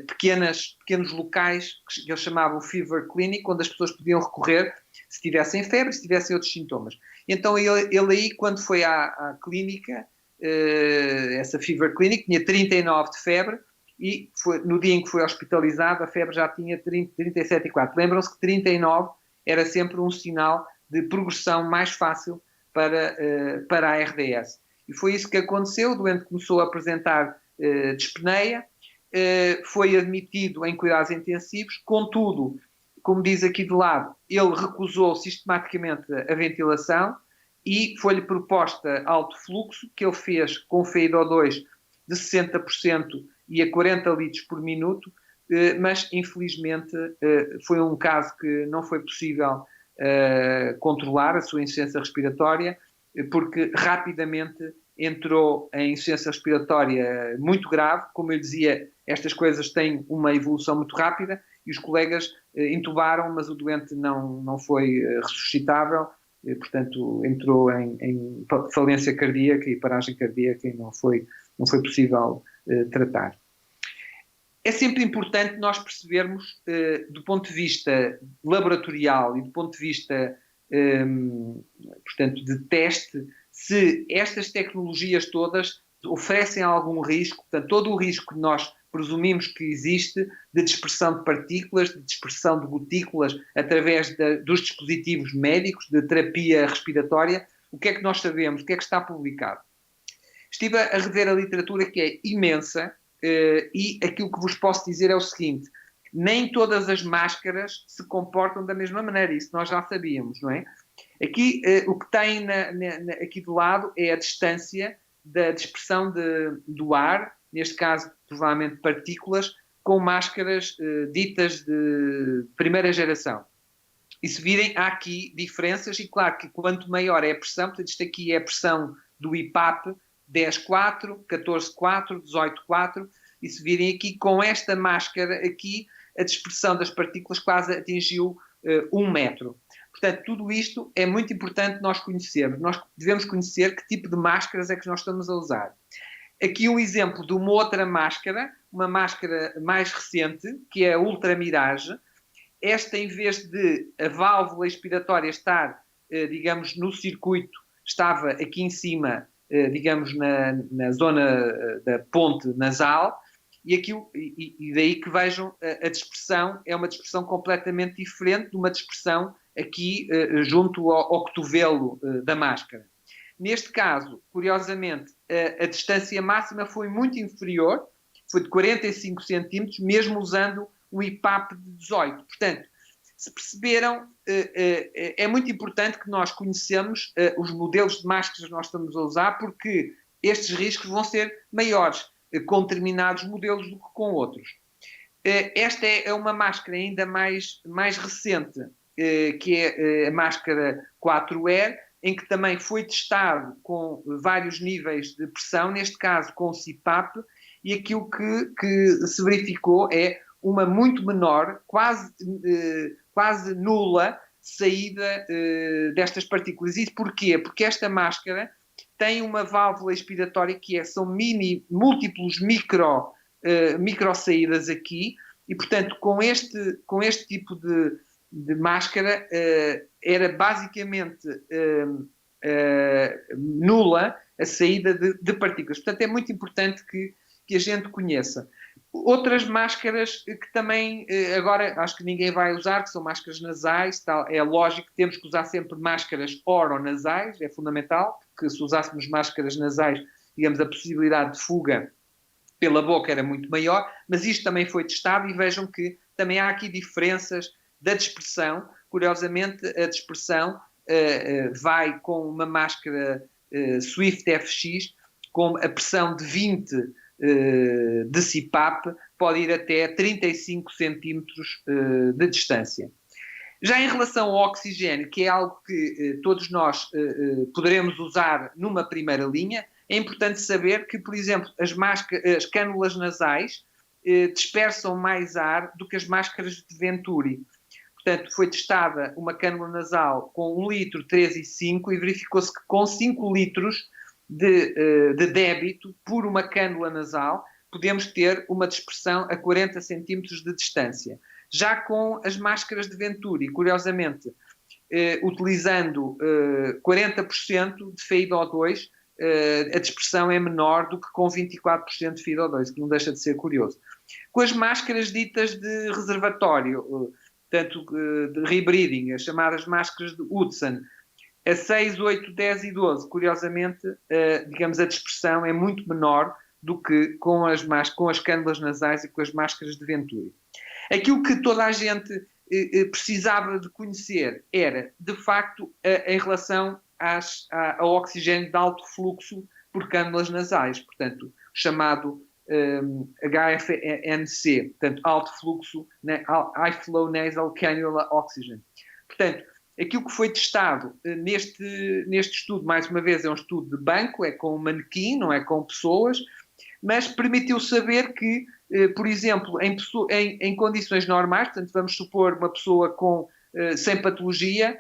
pequenos locais que eles chamavam Fever Clinic, onde as pessoas podiam recorrer se tivessem febre, se tivessem outros sintomas. Então, ele aí, quando foi à clínica, essa Fever Clinic, tinha 39 de febre, e no dia em que foi hospitalizado, a febre já tinha 37,4. Lembram-se que 39 era sempre um sinal de progressão mais fácil para a RDS. E foi isso que aconteceu. O doente começou a apresentar dispneia, foi admitido em cuidados intensivos, contudo, como diz aqui de lado, ele recusou sistematicamente a ventilação e foi-lhe proposta alto fluxo, que ele fez com FeIO2 de 60% e a 40 litros por minuto, mas infelizmente foi um caso que não foi possível controlar a sua insuficiência respiratória, porque rapidamente entrou em insuficiência respiratória muito grave. Como eu dizia, estas coisas têm uma evolução muito rápida e os colegas intubaram, mas o doente não foi ressuscitável, portanto entrou em falência cardíaca e paragem cardíaca e não foi possível tratar. É sempre importante nós percebermos, do ponto de vista laboratorial e do ponto de vista, portanto, de teste, se estas tecnologias todas oferecem algum risco, portanto, todo o risco que nós presumimos que existe de dispersão de partículas, de dispersão de gotículas através dos dispositivos médicos, de terapia respiratória. O que é que nós sabemos? O que é que está publicado? Estive a rever a literatura, que é imensa, e aquilo que vos posso dizer é o seguinte: nem todas as máscaras se comportam da mesma maneira, isso nós já sabíamos, não é? Aqui, o que tem aqui do lado é a distância da dispersão do ar, neste caso, provavelmente partículas, com máscaras ditas de primeira geração. E se virem, há aqui diferenças, e claro que quanto maior é a pressão, portanto, isto aqui é a pressão do IPAP, 10,4, 14,4, 18,4, e se virem aqui, com esta máscara aqui, a dispersão das partículas quase atingiu 1 metro. Portanto, tudo isto é muito importante nós conhecermos. Nós devemos conhecer que tipo de máscaras é que nós estamos a usar. Aqui um exemplo de uma outra máscara, uma máscara mais recente, que é a Ultra Mirage. Esta, em vez de a válvula expiratória estar, digamos, no circuito, estava aqui em cima, digamos, na zona da ponte nasal, e daí que vejam a dispersão, é uma dispersão completamente diferente de uma dispersão aqui junto ao cotovelo da máscara. Neste caso, curiosamente, a distância máxima foi muito inferior, foi de 45 centímetros, mesmo usando um IPAP de 18. Portanto, se perceberam, é muito importante que nós conheçamos os modelos de máscaras que nós estamos a usar, porque estes riscos vão ser maiores com determinados modelos do que com outros. Esta é uma máscara ainda mais recente, que é a máscara 4R, em que também foi testado com vários níveis de pressão, neste caso com o CPAP, e aquilo que se verificou é uma muito menor, quase nula, saída destas partículas. Isso porquê? Porque esta máscara tem uma válvula expiratória que são múltiplos micro saídas aqui, e portanto com este tipo de máscara era basicamente nula, a saída de partículas. Portanto, é muito importante que a gente conheça. Outras máscaras que também, agora acho que ninguém vai usar, que são máscaras nasais, tal, é lógico que temos que usar sempre máscaras oronasais, é fundamental, porque se usássemos máscaras nasais, digamos, a possibilidade de fuga pela boca era muito maior, mas isto também foi testado e vejam que também há aqui diferenças da dispersão. Curiosamente, a dispersão vai com uma máscara Swift FX, com a pressão de 20 de CPAP, pode ir até 35 centímetros de distância. Já em relação ao oxigênio, que é algo que todos nós poderemos usar numa primeira linha, é importante saber que, por exemplo, as cânulas nasais dispersam mais ar do que as máscaras de Venturi. Portanto, foi testada uma cânula nasal com 1 litro, 3,5 e verificou-se que com 5 litros de débito por uma cânula nasal podemos ter uma dispersão a 40 centímetros de distância. Já com as máscaras de Venturi, curiosamente, utilizando 40% de FiO2, a dispersão é menor do que com 24% de FiO2, que não deixa de ser curioso. Com as máscaras ditas de reservatório, tanto de rebreathing, as chamadas máscaras de Hudson, a 6, 8, 10 e 12, curiosamente, digamos, a dispersão é muito menor do que com as cânulas nasais e com as máscaras de Venturi. Aquilo que toda a gente precisava de conhecer era, de facto, em relação ao oxigênio de alto fluxo por cânulas nasais, portanto, chamado HFNC, portanto, alto fluxo, High Flow Nasal Cannula Oxygen. Portanto, aquilo que foi testado neste estudo, mais uma vez, é um estudo de banco, é com um manequim, não é com pessoas, mas permitiu saber que, por exemplo, em condições normais, portanto, vamos supor uma pessoa sem patologia,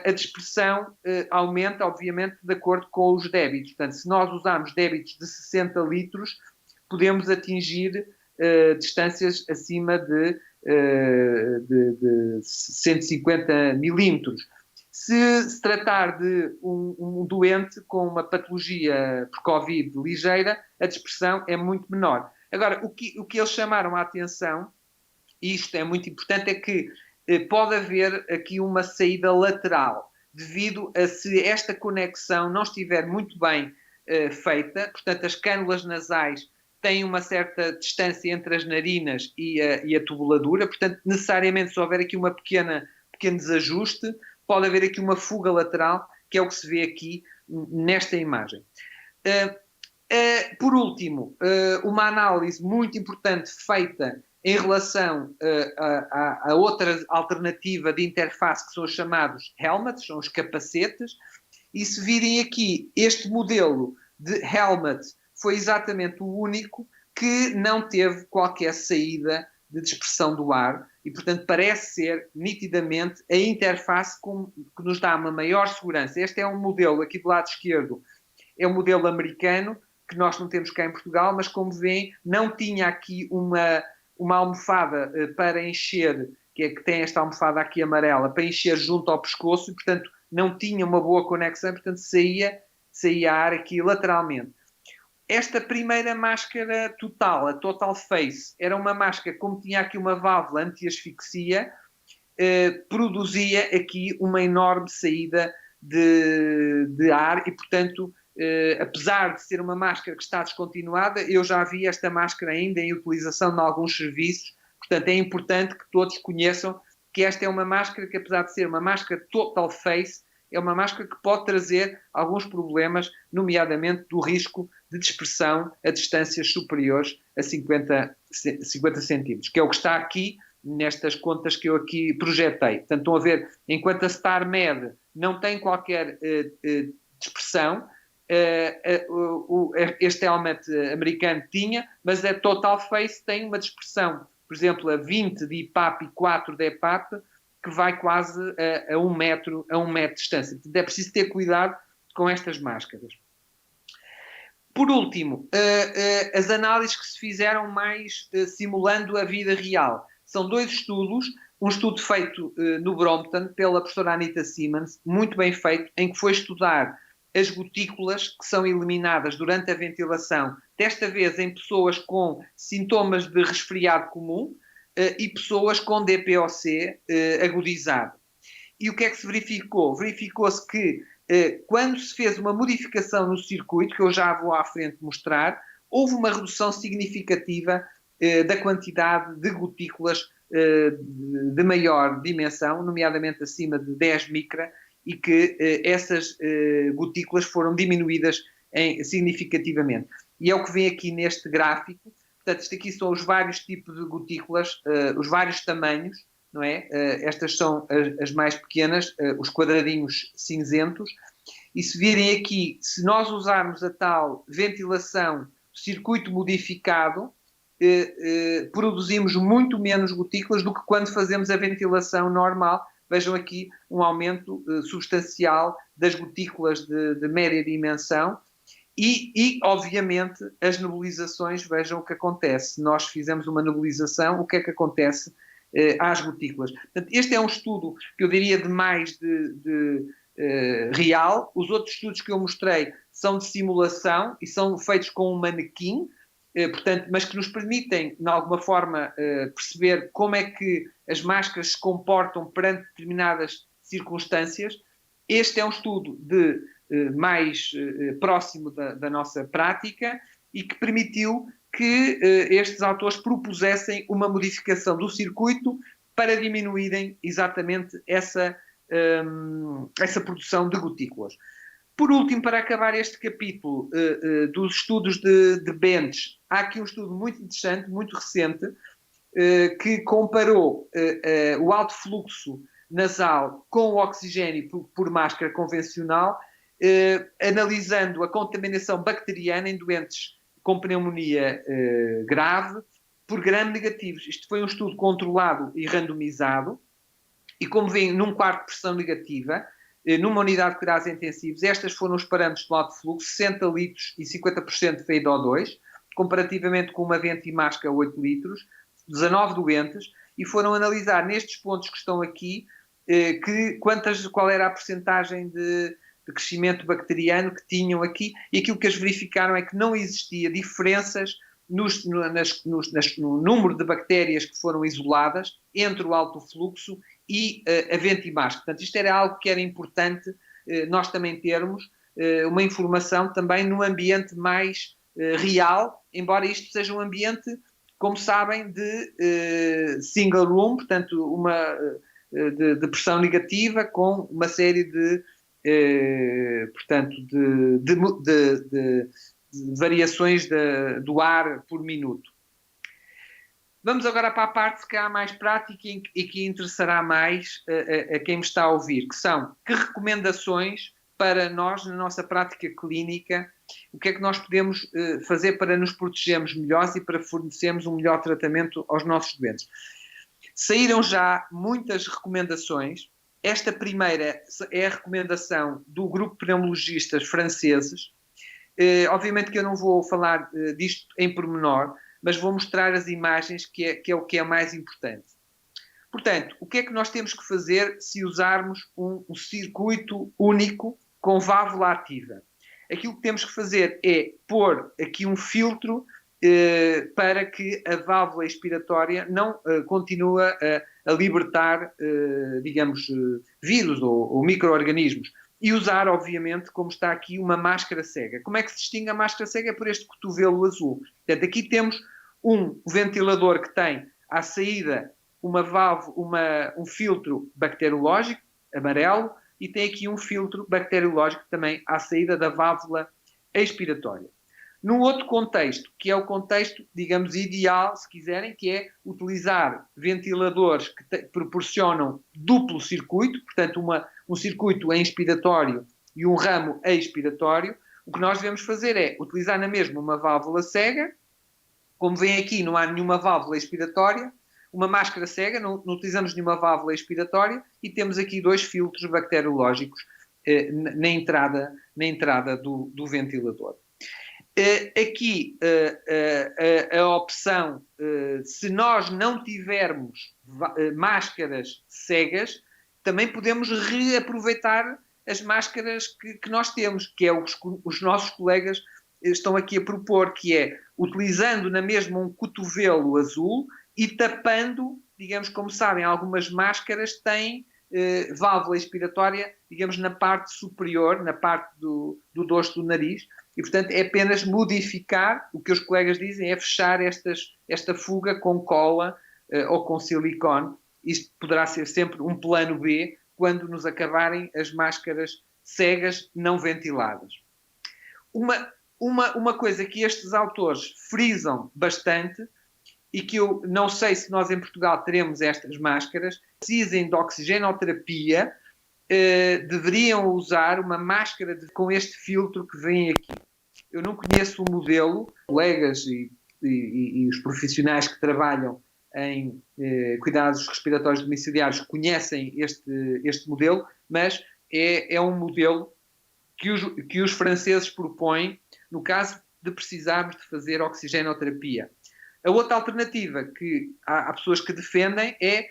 a dispersão aumenta, obviamente, de acordo com os débitos. Portanto, se nós usarmos débitos de 60 litros, podemos atingir distâncias acima de 150 milímetros. Se tratar de um doente com uma patologia por Covid ligeira, a dispersão é muito menor. Agora, o que eles chamaram a atenção, e isto é muito importante, é que pode haver aqui uma saída lateral, devido a se esta conexão não estiver muito bem feita, portanto, as cânulas nasais têm uma certa distância entre as narinas e a tubuladura, portanto, necessariamente, se houver aqui um pequeno desajuste, pode haver aqui uma fuga lateral, que é o que se vê aqui nesta imagem. Por último, uma análise muito importante feita em relação a outra alternativa de interface, que são os chamados helmets, são os capacetes, e se virem aqui, este modelo de helmet foi exatamente o único que não teve qualquer saída de dispersão do ar e, portanto, parece ser nitidamente a interface que nos dá uma maior segurança. Este é um modelo, aqui do lado esquerdo, é um modelo americano, que nós não temos cá em Portugal, mas como veem, não tinha aqui uma almofada para encher, que tem esta almofada aqui amarela, para encher junto ao pescoço, e, portanto, não tinha uma boa conexão, portanto, saía ar aqui lateralmente. Esta primeira máscara total, a Total Face, era uma máscara, como tinha aqui uma válvula anti-asfixia, produzia aqui uma enorme saída de ar e, portanto, apesar de ser uma máscara que está descontinuada, eu já vi esta máscara ainda em utilização em alguns serviços, portanto é importante que todos conheçam que esta é uma máscara que, apesar de ser uma máscara Total Face, é uma máscara que pode trazer alguns problemas, nomeadamente do risco de dispersão a distâncias superiores a 50 centímetros, que é o que está aqui nestas contas que eu aqui projetei. Portanto, estão a ver, enquanto a StarMed não tem qualquer dispersão, este helmet americano tinha, mas a Total Face tem uma dispersão, por exemplo, a 20 de IPAP e 4 de EPAP, que vai quase a 1 metro de distância. Portanto, é preciso ter cuidado com estas máscaras. Por último, as análises que se fizeram mais simulando a vida real. São 2 estudos, um estudo feito no Brompton pela professora Anita Simmons, muito bem feito, em que foi estudar as gotículas que são eliminadas durante a ventilação, desta vez em pessoas com sintomas de resfriado comum e pessoas com DPOC agudizado. E o que é que se verificou? Verificou-se que quando se fez uma modificação no circuito, que eu já vou à frente mostrar, houve uma redução significativa da quantidade de gotículas de maior dimensão, nomeadamente acima de 10 micra, e que essas gotículas foram diminuídas significativamente. E é o que vem aqui neste gráfico. Portanto, isto aqui são os vários tipos de gotículas, os vários tamanhos, não é? Estas são as mais pequenas, os quadradinhos cinzentos. E se virem aqui, se nós usarmos a tal ventilação circuito modificado, produzimos muito menos gotículas do que quando fazemos a ventilação normal. Vejam aqui um aumento substancial das gotículas de média dimensão e, obviamente, as nebulizações. Vejam o que acontece. Se nós fizemos uma nebulização, o que é que acontece às gotículas? Portanto, este é um estudo que eu diria de mais real. Os outros estudos que eu mostrei são de simulação e são feitos com um manequim, portanto, mas que nos permitem, de alguma forma, perceber como é que as máscaras se comportam perante determinadas circunstâncias. Este é um estudo mais próximo da nossa prática e que permitiu que estes autores propusessem uma modificação do circuito para diminuírem exatamente essa produção de gotículas. Por último, para acabar este capítulo dos estudos de Bentes, há aqui um estudo muito interessante, muito recente, que comparou o alto fluxo nasal com o oxigênio por máscara convencional, analisando a contaminação bacteriana em doentes com pneumonia grave por gram-negativos. Isto foi um estudo controlado e randomizado, e como vem num quarto de pressão negativa, numa unidade de cuidados intensivos, estas foram os parâmetros do alto fluxo, 60 litros e 50% de FeIDO2, comparativamente com uma ventimáscara 8 litros, 19 doentes, e foram analisar nestes pontos que estão aqui qual era a percentagem de crescimento bacteriano que tinham aqui, e aquilo que eles verificaram é que não existia diferenças no número de bactérias que foram isoladas entre o alto fluxo e a ventimáscara. Portanto, isto era algo que era importante nós também termos, uma informação também no ambiente mais real, embora isto seja um ambiente, como sabem, de single room, portanto, de pressão negativa, com uma série de variações do ar por minuto. Vamos agora para a parte que há mais prática e que interessará mais a quem me está a ouvir, que são: que recomendações para nós, na nossa prática clínica, o que é que nós podemos fazer para nos protegermos melhores e para fornecermos um melhor tratamento aos nossos doentes? Saíram já muitas recomendações. Esta primeira é a recomendação do grupo de pneumologistas franceses. Obviamente que eu não vou falar disto em pormenor, mas vou mostrar as imagens, que é o que é mais importante. Portanto, o que é que nós temos que fazer se usarmos um circuito único com válvula ativa? Aquilo que temos que fazer é pôr aqui um filtro para que a válvula expiratória não continue a libertar, digamos, vírus ou micro-organismos. E usar, obviamente, como está aqui, uma máscara cega. Como é que se distingue a máscara cega? É por este cotovelo azul. Portanto, aqui temos um ventilador que tem à saída um filtro bacteriológico, amarelo, e tem aqui um filtro bacteriológico também à saída da válvula expiratória. Num outro contexto, que é o contexto, digamos, ideal, se quiserem, que é utilizar ventiladores que proporcionam duplo circuito, portanto, um circuito inspiratório e um ramo expiratório. O que nós devemos fazer é utilizar na mesma uma válvula cega. Como vem aqui, não há nenhuma válvula expiratória, uma máscara cega, não utilizamos nenhuma válvula expiratória, e temos aqui dois filtros bacteriológicos na entrada do ventilador. Aqui a opção, se nós não tivermos máscaras cegas, também podemos reaproveitar as máscaras que nós temos, que é o que os nossos colegas estão aqui a propor, que é utilizando na mesma um cotovelo azul e tapando, digamos, como sabem, algumas máscaras têm válvula expiratória, digamos, na parte superior, na parte do dorso do nariz, e, portanto, é apenas modificar, o que os colegas dizem, é fechar esta fuga com cola ou com silicone. Isto poderá ser sempre um plano B quando nos acabarem as máscaras cegas não ventiladas. Uma coisa que estes autores frisam bastante e que eu não sei se nós em Portugal teremos estas máscaras, precisem de oxigenoterapia, deveriam usar uma máscara com este filtro que vem aqui. Eu não conheço o modelo, colegas e os profissionais que trabalham em cuidados respiratórios domiciliares conhecem este modelo, mas é um modelo que os franceses propõem no caso de precisarmos de fazer oxigenoterapia. A outra alternativa que há pessoas que defendem é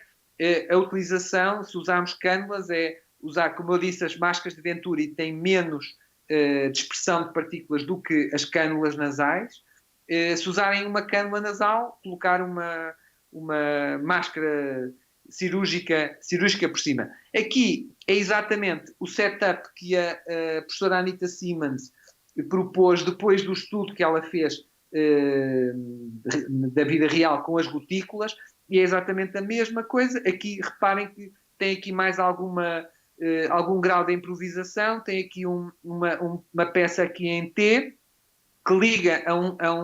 a utilização, se usarmos cânulas, é usar, como eu disse, as máscaras de Venturi têm menos dispersão de partículas do que as cânulas nasais. Se usarem uma cânula nasal, colocar uma máscara cirúrgica por cima. Aqui é exatamente o setup que a professora Anita Siemens propôs depois do estudo que ela fez da vida real com as gotículas, e é exatamente a mesma coisa. Aqui, reparem que tem aqui mais algum grau de improvisação, tem aqui uma peça aqui em T, que liga a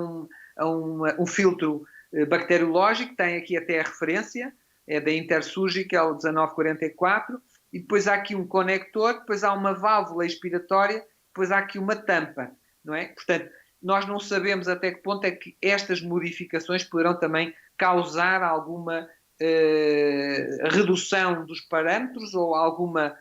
um filtro bacteriológico, tem aqui até a referência, é da Intersurgical 1944, e depois há aqui um conector, depois há uma válvula expiratória, depois há aqui uma tampa, não é? Portanto, nós não sabemos até que ponto é que estas modificações poderão também causar alguma redução dos parâmetros ou alguma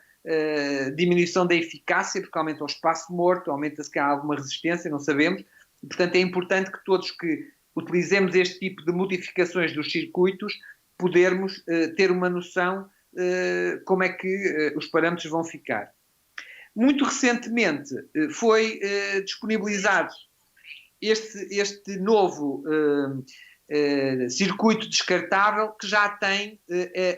diminuição da eficácia, porque aumenta o espaço morto, aumenta-se cá alguma resistência, não sabemos. E, portanto, é importante que todos que utilizemos este tipo de modificações dos circuitos podermos ter uma noção como é que os parâmetros vão ficar. Muito recentemente foi disponibilizado este novo circuito descartável que já tem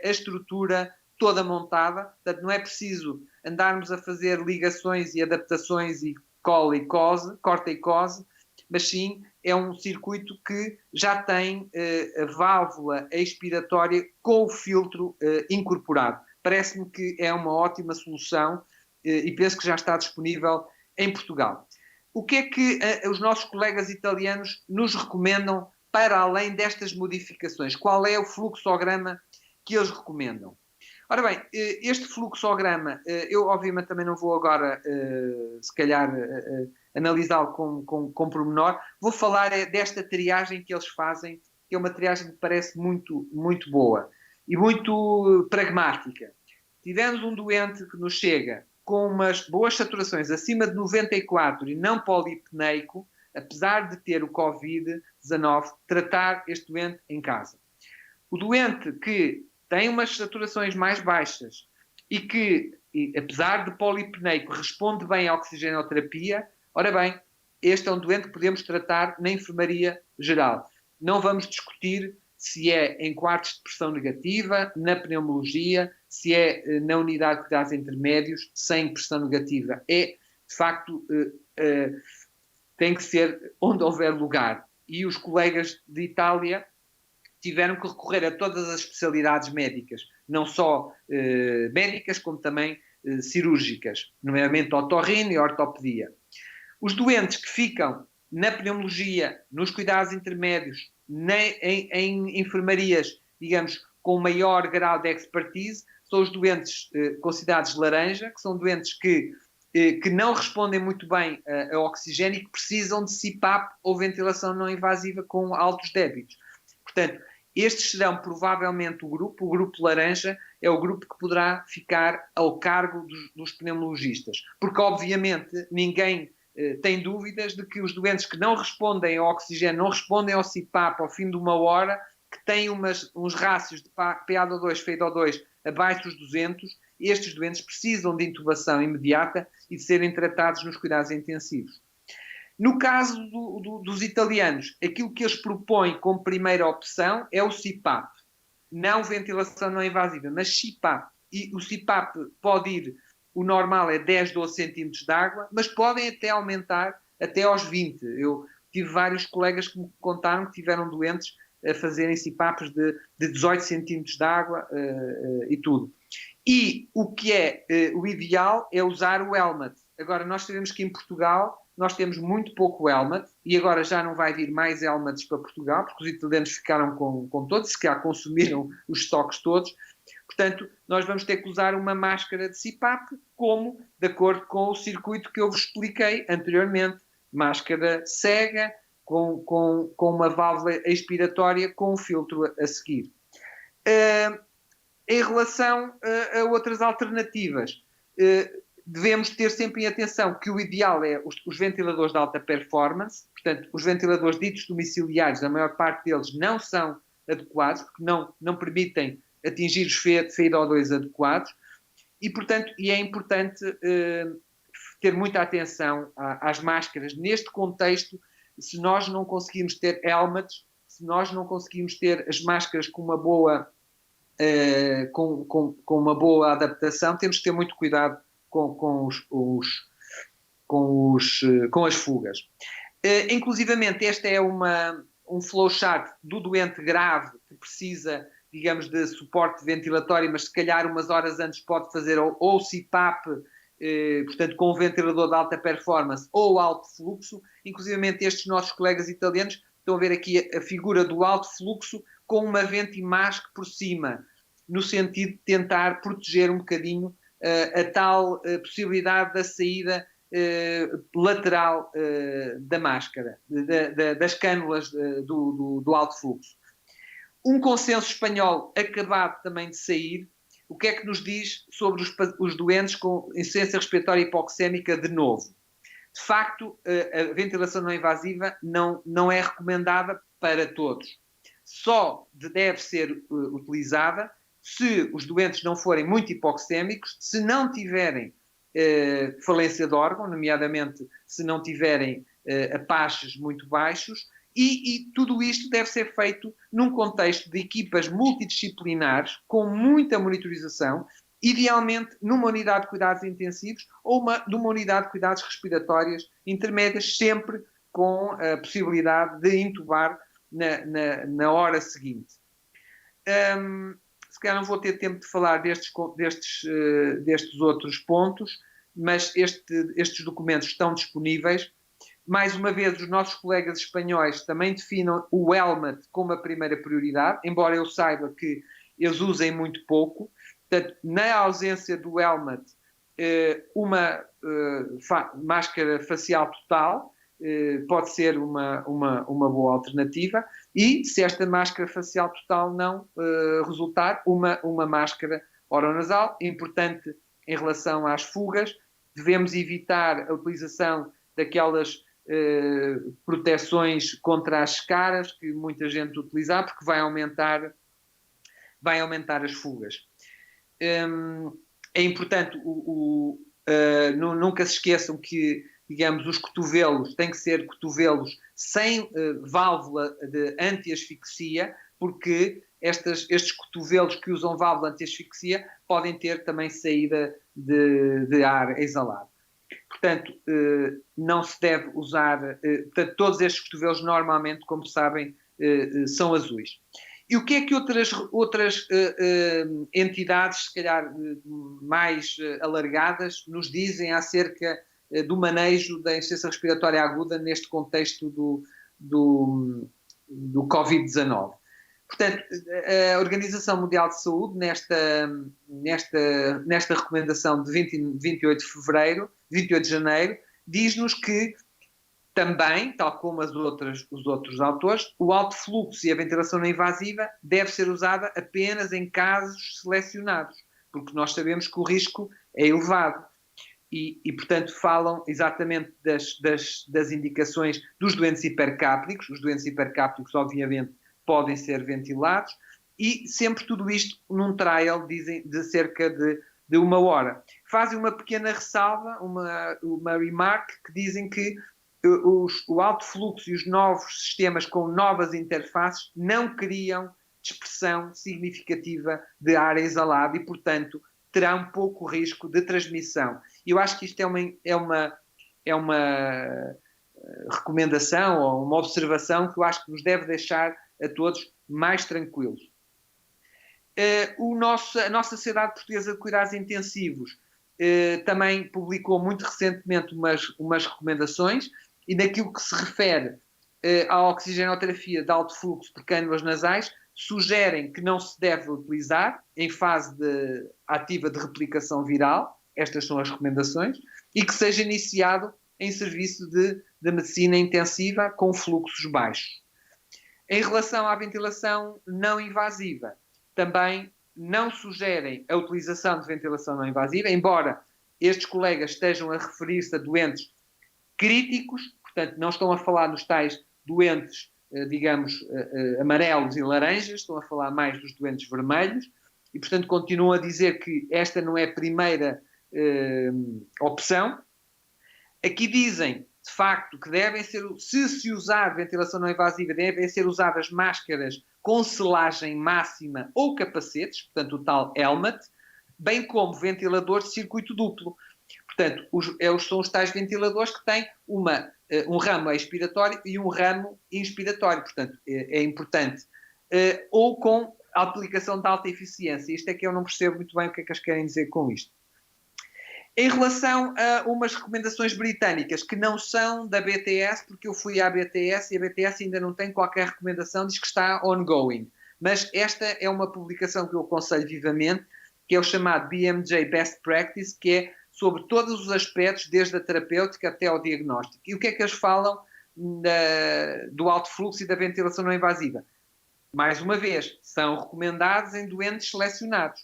a estrutura toda montada, portanto não é preciso andarmos a fazer ligações e adaptações e corta e cose, mas sim é um circuito que já tem a válvula expiratória com o filtro incorporado. Parece-me que é uma ótima solução e penso que já está disponível em Portugal. O que é que os nossos colegas italianos nos recomendam para além destas modificações? Qual é o fluxograma que eles recomendam? Ora bem, este fluxograma, eu obviamente também não vou agora, se calhar, analisá-lo com pormenor. Vou falar desta triagem que eles fazem, que é uma triagem que me parece muito, muito boa e muito pragmática. Tivemos um doente que nos chega com umas boas saturações acima de 94 e não polipneico, apesar de ter o Covid-19, tratar este doente em casa. O doente que tem umas saturações mais baixas e que, apesar de polipneico, responde bem à oxigenoterapia, ora bem, este é um doente que podemos tratar na enfermaria geral. Não vamos discutir se é em quartos de pressão negativa, na pneumologia, se é na unidade de cuidados intermédios, sem pressão negativa. É, de facto, tem que ser onde houver lugar. E os colegas de Itália tiveram que recorrer a todas as especialidades médicas, não só médicas, como também cirúrgicas, nomeadamente otorrino e ortopedia. Os doentes que ficam na pneumologia, nos cuidados intermédios, em enfermarias, digamos, com maior grau de expertise, são os doentes considerados laranja, que são doentes que não respondem muito bem a oxigênio e que precisam de CPAP ou ventilação não invasiva com altos débitos. Portanto, estes serão provavelmente o grupo laranja é o grupo que poderá ficar ao cargo dos pneumologistas, porque obviamente ninguém tem dúvidas de que os doentes que não respondem ao oxigênio, não respondem ao CPAP ao fim de uma hora, que têm uns rácios de PaO2, FeO2 abaixo dos 200, estes doentes precisam de intubação imediata e de serem tratados nos cuidados intensivos. No caso dos italianos, aquilo que eles propõem como primeira opção é o CPAP. Não ventilação não invasiva, mas CPAP. E o CPAP pode ir, o normal é 10, 12 centímetros de água, mas podem até aumentar até aos 20. Eu tive vários colegas que me contaram que tiveram doentes a fazerem CPAPs de 18 centímetros de água e tudo. E o que é o ideal é usar o helmet. Agora, nós sabemos que em Portugal nós temos muito pouco helmet e agora já não vai vir mais helmets para Portugal, porque os italianos ficaram com todos, se calhar consumiram os estoques todos. Portanto, nós vamos ter que usar uma máscara de CPAP, como de acordo com o circuito que eu vos expliquei anteriormente. Máscara cega, com uma válvula expiratória, com um filtro a seguir. Em relação a outras alternativas, devemos ter sempre em atenção que o ideal é os ventiladores de alta performance. Portanto, os ventiladores ditos domiciliares, a maior parte deles não são adequados, porque não permitem atingir os FeO2 adequados, e, portanto, é importante ter muita atenção às máscaras. Neste contexto, se nós não conseguimos ter helmets, se nós não conseguimos ter as máscaras com uma boa, com uma boa adaptação, temos que ter muito cuidado com as fugas. Inclusivamente, este é um flowchart do doente grave que precisa, digamos, de suporte ventilatório, mas se calhar umas horas antes pode fazer ou CPAP, portanto, com um ventilador de alta performance ou alto fluxo. Inclusivamente, estes nossos colegas italianos estão a ver aqui a figura do alto fluxo com uma Ventimask por cima, no sentido de tentar proteger um bocadinho a tal possibilidade da saída lateral da máscara, das cânulas do alto fluxo. Um consenso espanhol acabado também de sair, o que é que nos diz sobre os doentes com insuficiência respiratória hipoxémica de novo? De facto, a ventilação não invasiva não é recomendada para todos. Só deve ser utilizada se os doentes não forem muito hipoxémicos, se não tiverem falência de órgão, nomeadamente se não tiverem apaches muito baixos, e tudo isto deve ser feito num contexto de equipas multidisciplinares, com muita monitorização, idealmente numa unidade de cuidados intensivos ou de uma unidade de cuidados respiratórias intermédias, sempre com a possibilidade de intubar na hora seguinte. Se calhar não vou ter tempo de falar destes outros pontos, mas estes documentos estão disponíveis. Mais uma vez, os nossos colegas espanhóis também definam o helmet como a primeira prioridade, embora eu saiba que eles usem muito pouco. Portanto, na ausência do helmet, uma máscara facial total pode ser uma boa alternativa, e se esta máscara facial total não resultar, uma máscara oronasal. Importante em relação às fugas, devemos evitar a utilização daquelas proteções contra as caras que muita gente utiliza, porque vai aumentar as fugas. É importante, nunca se esqueçam que, digamos, os cotovelos têm que ser cotovelos sem válvula de anti-asfixia, porque estes cotovelos que usam válvula anti-asfixia podem ter também saída de ar exalado. Portanto, não se deve usar... portanto, todos estes cotovelos normalmente, como sabem, são azuis. E o que é que outras entidades, se calhar mais alargadas, nos dizem acerca do manejo da insuficiência respiratória aguda neste contexto do Covid-19? Portanto, a Organização Mundial de Saúde, nesta recomendação de 28 de janeiro, diz-nos que também, tal como os outros autores, o alto fluxo e a ventilação não invasiva deve ser usada apenas em casos selecionados, porque nós sabemos que o risco é elevado. E portanto, falam exatamente das indicações dos doentes hipercápnicos. Os doentes hipercápnicos, obviamente, podem ser ventilados, e sempre tudo isto num trial, dizem, de cerca de de 1 hora. Fazem uma pequena ressalva, uma remark, que dizem que o alto fluxo e os novos sistemas com novas interfaces não criam dispersão significativa de ar exalado e, portanto, terão pouco risco de transmissão. E eu acho que isto é uma recomendação ou uma observação que eu acho que nos deve deixar a todos mais tranquilos. A nossa Sociedade Portuguesa de Cuidados Intensivos também publicou muito recentemente umas recomendações, e naquilo que se refere à oxigenoterapia de alto fluxo por cânulas nasais, sugerem que não se deve utilizar em fase ativa de replicação viral, estas são as recomendações, e que seja iniciado em serviço de medicina intensiva com fluxos baixos. Em relação à ventilação não invasiva, também não sugerem a utilização de ventilação não invasiva, embora estes colegas estejam a referir-se a doentes críticos, portanto não estão a falar nos tais doentes, digamos, amarelos e laranjas, estão a falar mais dos doentes vermelhos, e portanto continuam a dizer que esta não é a primeira opção. Aqui dizem, de facto, que devem ser, se usar ventilação não invasiva, devem ser usadas máscaras com selagem máxima ou capacetes, portanto o tal helmet, bem como ventiladores de circuito duplo. Portanto, são os tais ventiladores que têm um ramo expiratório e um ramo inspiratório. Portanto, é importante. Ou com a aplicação de alta eficiência. Isto é que eu não percebo muito bem o que é que eles querem dizer com isto. Em relação a umas recomendações britânicas que não são da BTS, porque eu fui à BTS e a BTS ainda não tem qualquer recomendação, diz que está ongoing. Mas esta é uma publicação que eu aconselho vivamente, que é o chamado BMJ Best Practice, que é sobre todos os aspectos, desde a terapêutica até ao diagnóstico. E o que é que eles falam do alto fluxo e da ventilação não invasiva? Mais uma vez, são recomendados em doentes selecionados.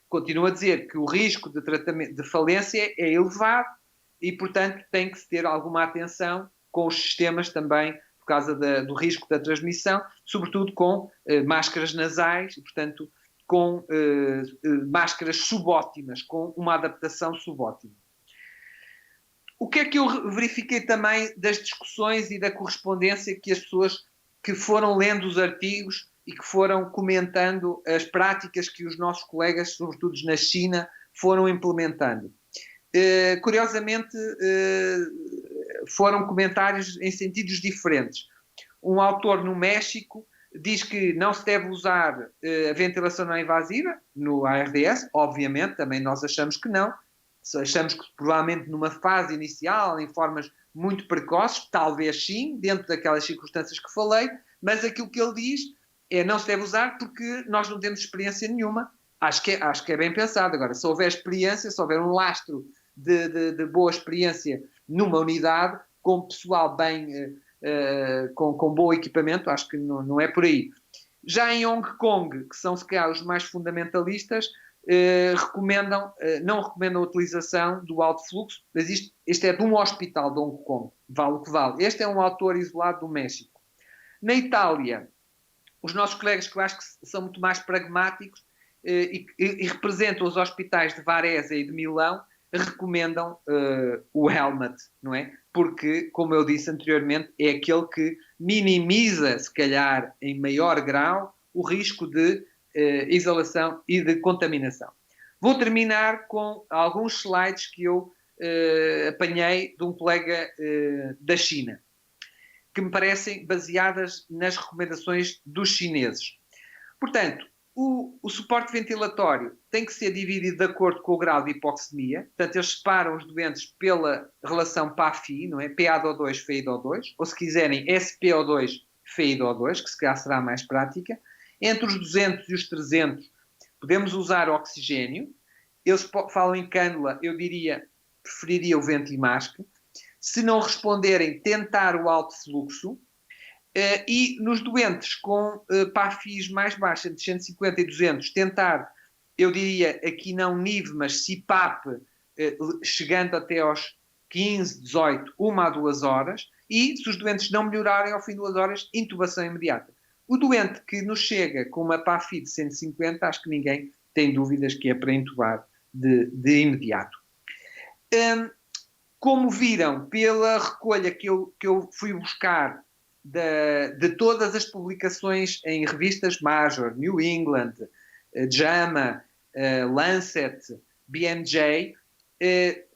Continuo a dizer que o risco de falência é elevado e, portanto, tem que se ter alguma atenção com os sistemas também, por causa do risco da transmissão, sobretudo com máscaras nasais e, portanto, com máscaras subótimas, com uma adaptação subótima. O que é que eu verifiquei também das discussões e da correspondência que as pessoas que foram lendo os artigos e que foram comentando as práticas que os nossos colegas, sobretudo na China, foram implementando. Curiosamente, foram comentários em sentidos diferentes. Um autor no México diz que não se deve usar a ventilação não invasiva no ARDS, obviamente, também nós achamos que não. Achamos que provavelmente numa fase inicial, em formas muito precoces, talvez sim, dentro daquelas circunstâncias que falei, mas aquilo que ele diz não se deve usar porque nós não temos experiência nenhuma. Acho que é bem pensado. Agora, se houver experiência, se houver um lastro de boa experiência numa unidade, com pessoal bem, com bom equipamento, acho que não é por aí. Já em Hong Kong, que são se calhar os mais fundamentalistas, não recomendam a utilização do alto fluxo, mas isto é de um hospital de Hong Kong, vale o que vale. Este é um autor isolado do México. Na Itália, os nossos colegas, que eu acho que são muito mais pragmáticos e representam os hospitais de Varese e de Milão, recomendam o helmet, não é? Porque, como eu disse anteriormente, é aquele que minimiza, se calhar, em maior grau, o risco de exalação e de contaminação. Vou terminar com alguns slides que eu apanhei de um colega da China, que me parecem baseadas nas recomendações dos chineses. Portanto, o suporte ventilatório tem que ser dividido de acordo com o grau de hipoxemia. Portanto, eles separam os doentes pela relação PA-FI, não é? PaO2, FeIO2, ou se quiserem SpO2, FeIO2, que se calhar será mais prática. Entre os 200 e os 300 podemos usar oxigênio. Eles falam em cânula, eu preferiria o Ventimask. Se não responderem, tentar o alto fluxo. E nos doentes com PAFIs mais baixos, entre 150 e 200, tentar, eu diria aqui não NIV, mas CPAP, chegando até aos 15, 18, 1 a 2 horas. E se os doentes não melhorarem, ao fim de 2 horas, intubação imediata. O doente que nos chega com uma PAFI de 150, acho que ninguém tem dúvidas que é para intubar de imediato. Como viram pela recolha que eu fui buscar de todas as publicações em revistas major, New England, JAMA, Lancet, BMJ,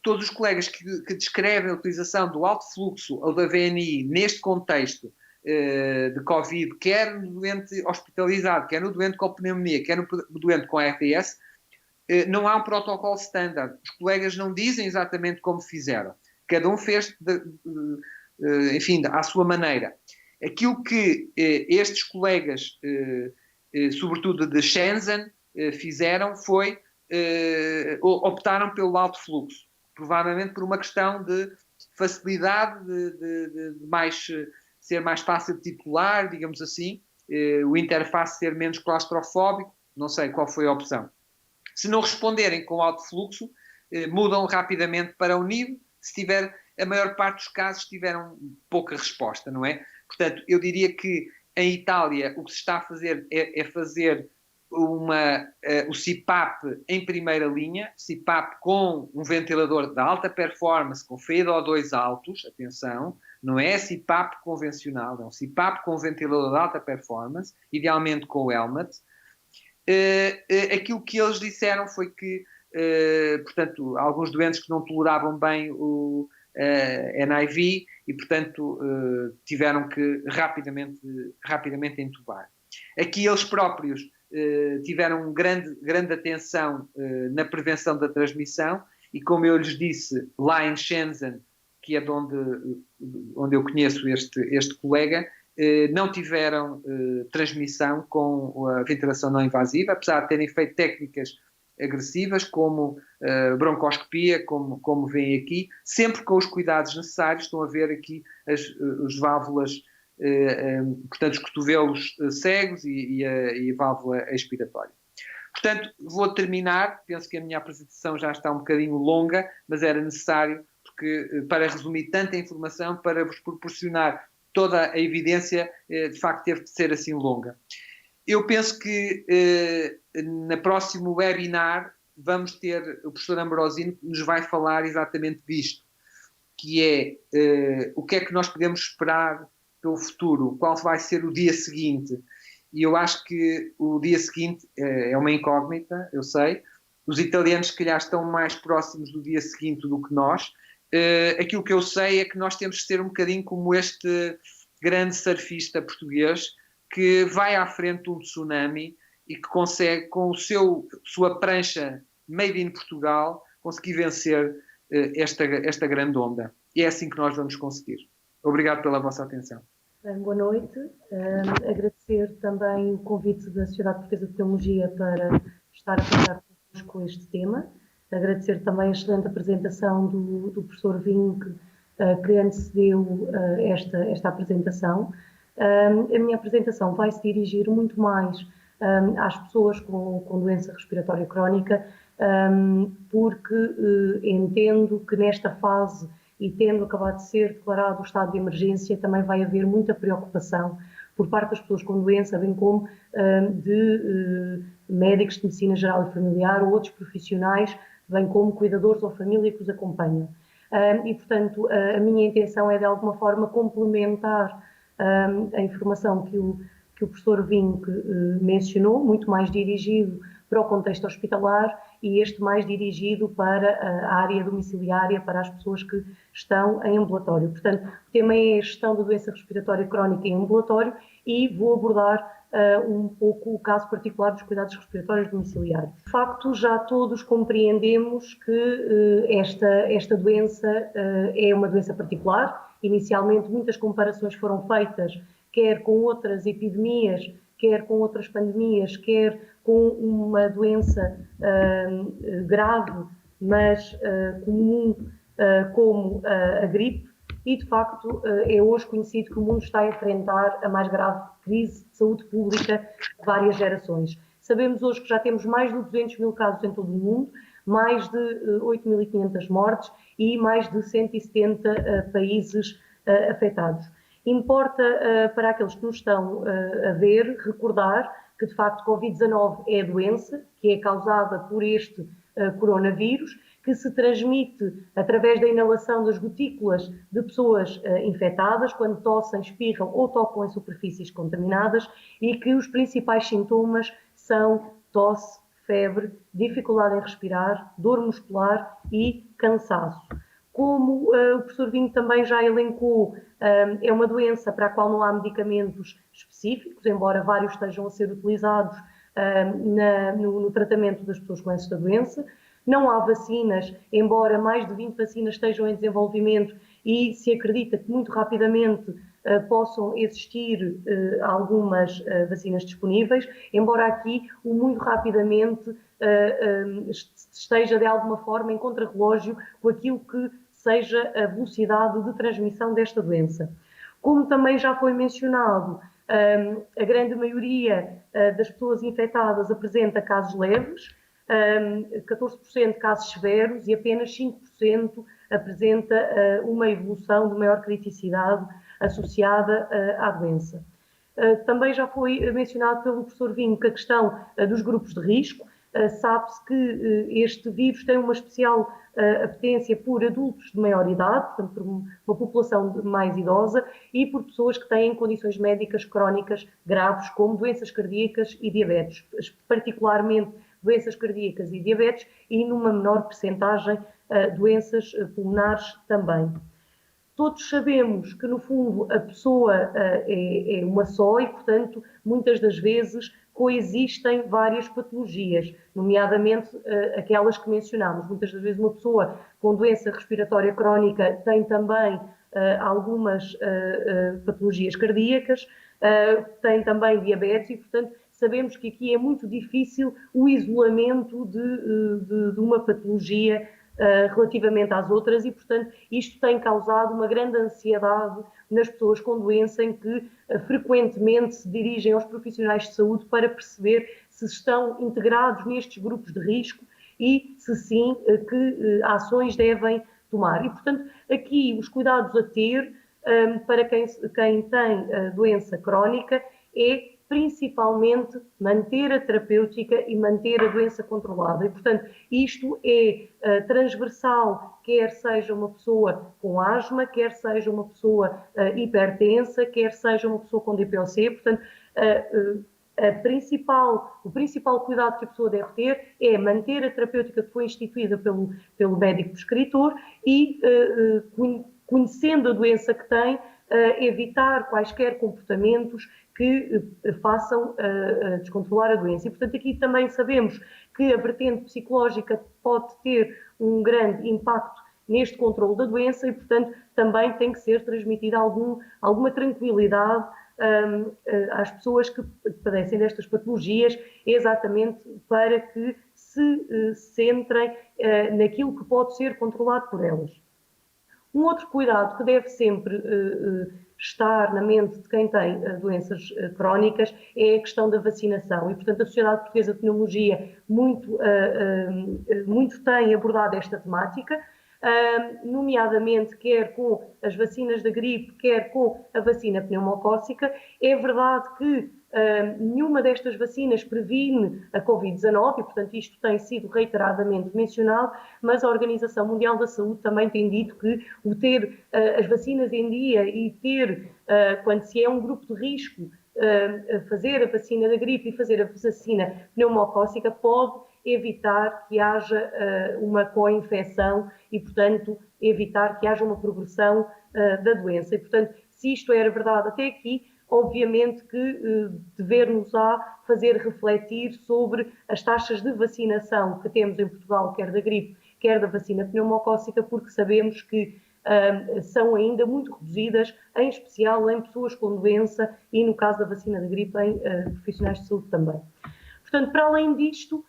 todos os colegas que descrevem a utilização do alto fluxo ou da VNI neste contexto de Covid, quer no doente hospitalizado, quer no doente com pneumonia, quer no doente com ARDS, não há um protocolo standard. Os colegas não dizem exatamente como fizeram. Cada um fez, enfim, à sua maneira. Aquilo que estes colegas, sobretudo de Shenzhen, fizeram foi optaram pelo alto fluxo. Provavelmente por uma questão de facilidade, de ser mais fácil de titular, digamos assim, o interface ser menos claustrofóbico, não sei qual foi a opção. Se não responderem com alto fluxo, mudam rapidamente para o nível. Se tiver, a maior parte dos casos tiveram pouca resposta, não é? Portanto, eu diria que em Itália o que se está a fazer é fazer o CPAP em primeira linha, CPAP com um ventilador de alta performance, com FeO2 altos, atenção, não é CPAP convencional, é um CPAP com ventilador de alta performance, idealmente com o helmet. Aquilo que eles disseram foi que, portanto, alguns doentes que não toleravam bem o NIV e, portanto, tiveram que rapidamente entubar. Aqui eles próprios tiveram grande atenção na prevenção da transmissão e, como eu lhes disse, lá em Shenzhen, que é de onde eu conheço este colega, não tiveram transmissão com a ventilação não invasiva, apesar de terem feito técnicas agressivas, como broncoscopia, como veem aqui, sempre com os cuidados necessários. Estão a ver aqui as válvulas, portanto, os cotovelos cegos e a válvula expiratória. Portanto, vou terminar. Penso que a minha apresentação já está um bocadinho longa, mas era necessário para resumir tanta informação, para vos proporcionar toda a evidência, de facto teve de ser assim longa. Eu penso que no próximo webinar vamos ter o professor Ambrosino que nos vai falar exatamente disto, que é o que é que nós podemos esperar pelo futuro, qual vai ser o dia seguinte. E eu acho que o dia seguinte é uma incógnita, eu sei. Os italianos, se calhar, estão mais próximos do dia seguinte do que nós. Aquilo que eu sei é que nós temos de ser um bocadinho como este grande surfista português que vai à frente de um tsunami e que consegue, com sua prancha made in Portugal, conseguir vencer esta grande onda. E é assim que nós vamos conseguir. Obrigado pela vossa atenção. Boa noite. Agradecer também o convite da Sociedade Portuguesa de Teologia para estar a tratar connosco este tema. Agradecer também a excelente apresentação do professor Vinck, que antecedeu esta apresentação. A minha apresentação vai se dirigir muito mais às pessoas com doença respiratória crónica, porque entendo que nesta fase, e tendo acabado de ser declarado o estado de emergência, também vai haver muita preocupação por parte das pessoas com doença, bem como de médicos de medicina geral e familiar ou outros profissionais, bem como cuidadores ou família que os acompanham. E, portanto, a minha intenção é, de alguma forma, complementar a informação que o professor Vinck mencionou, muito mais dirigido para o contexto hospitalar e este mais dirigido para a área domiciliária, para as pessoas que estão em ambulatório. Portanto, o tema é a gestão da doença respiratória crónica em ambulatório e vou abordar um pouco o caso particular dos cuidados respiratórios domiciliários. De facto, já todos compreendemos que esta doença é uma doença particular. Inicialmente, muitas comparações foram feitas, quer com outras epidemias, quer com outras pandemias, quer com uma doença grave, mas comum, como a gripe, e de facto é hoje conhecido que o mundo está a enfrentar a mais grave crise de saúde pública de várias gerações. Sabemos hoje que já temos mais de 200 mil casos em todo o mundo, mais de 8.500 mortes e mais de 170 países afetados. Importa, para aqueles que nos estão a ver, recordar que, de facto, Covid-19 é a doença que é causada por este coronavírus, que se transmite através da inalação das gotículas de pessoas infectadas, quando tossem, espirram ou tocam em superfícies contaminadas, e que os principais sintomas são tosse, febre, dificuldade em respirar, dor muscular e cansaço. Como o professor Vinho também já elencou, é uma doença para a qual não há medicamentos específicos, embora vários estejam a ser utilizados no tratamento das pessoas com esta doença. Não há vacinas, embora mais de 20 vacinas estejam em desenvolvimento e se acredita que muito rapidamente possam existir algumas vacinas disponíveis, embora aqui o muito rapidamente esteja de alguma forma em contrarrelógio com aquilo que seja a velocidade de transmissão desta doença. Como também já foi mencionado, a grande maioria das pessoas infectadas apresenta casos leves, 14% casos severos e apenas 5% apresenta uma evolução de maior criticidade associada à doença. Também já foi mencionado pelo professor Vinho que a questão dos grupos de risco. Sabe-se que este vírus tem uma especial apetência por adultos de maior idade, portanto por uma população mais idosa e por pessoas que têm condições médicas crónicas graves, como doenças cardíacas e diabetes, particularmente doenças cardíacas e diabetes e numa menor percentagem doenças pulmonares também. Todos sabemos que, no fundo, a pessoa é uma só e, portanto, muitas das vezes coexistem várias patologias, nomeadamente aquelas que mencionámos. Muitas das vezes uma pessoa com doença respiratória crónica tem também algumas patologias cardíacas, tem também diabetes e, portanto, sabemos que aqui é muito difícil o isolamento de uma patologia relativamente às outras e, portanto, isto tem causado uma grande ansiedade nas pessoas com doença em que frequentemente se dirigem aos profissionais de saúde para perceber se estão integrados nestes grupos de risco e, se sim, que ações devem tomar. E, portanto, aqui os cuidados a ter para quem tem doença crónica é principalmente manter a terapêutica e manter a doença controlada. E, portanto, isto é transversal, quer seja uma pessoa com asma, quer seja uma pessoa hipertensa, quer seja uma pessoa com DPOC. Portanto, o principal cuidado que a pessoa deve ter é manter a terapêutica que foi instituída pelo médico prescritor e, conhecendo a doença que tem, evitar quaisquer comportamentos que façam descontrolar a doença. E, portanto, aqui também sabemos que a vertente psicológica pode ter um grande impacto neste controle da doença e, portanto, também tem que ser transmitida alguma tranquilidade às pessoas que padecem destas patologias, exatamente para que se centrem naquilo que pode ser controlado por elas. Um outro cuidado que deve sempre estar na mente de quem tem doenças crónicas é a questão da vacinação e, portanto, a Sociedade Portuguesa de Pneumologia muito tem abordado esta temática, nomeadamente quer com as vacinas da gripe, quer com a vacina pneumocócica. É verdade que nenhuma destas vacinas previne a Covid-19 e, portanto, isto tem sido reiteradamente mencionado, mas a Organização Mundial da Saúde também tem dito que o ter as vacinas em dia e ter, quando se é um grupo de risco, fazer a vacina da gripe e fazer a vacina pneumocócica pode evitar que haja uma co-infecção e, portanto, evitar que haja uma progressão da doença. E, portanto, se isto era verdade até aqui, obviamente que dever-nos-á fazer refletir sobre as taxas de vacinação que temos em Portugal, quer da gripe, quer da vacina pneumocócica, porque sabemos que são ainda muito reduzidas, em especial em pessoas com doença e, no caso da vacina da gripe, em profissionais de saúde também. Portanto, para além disto,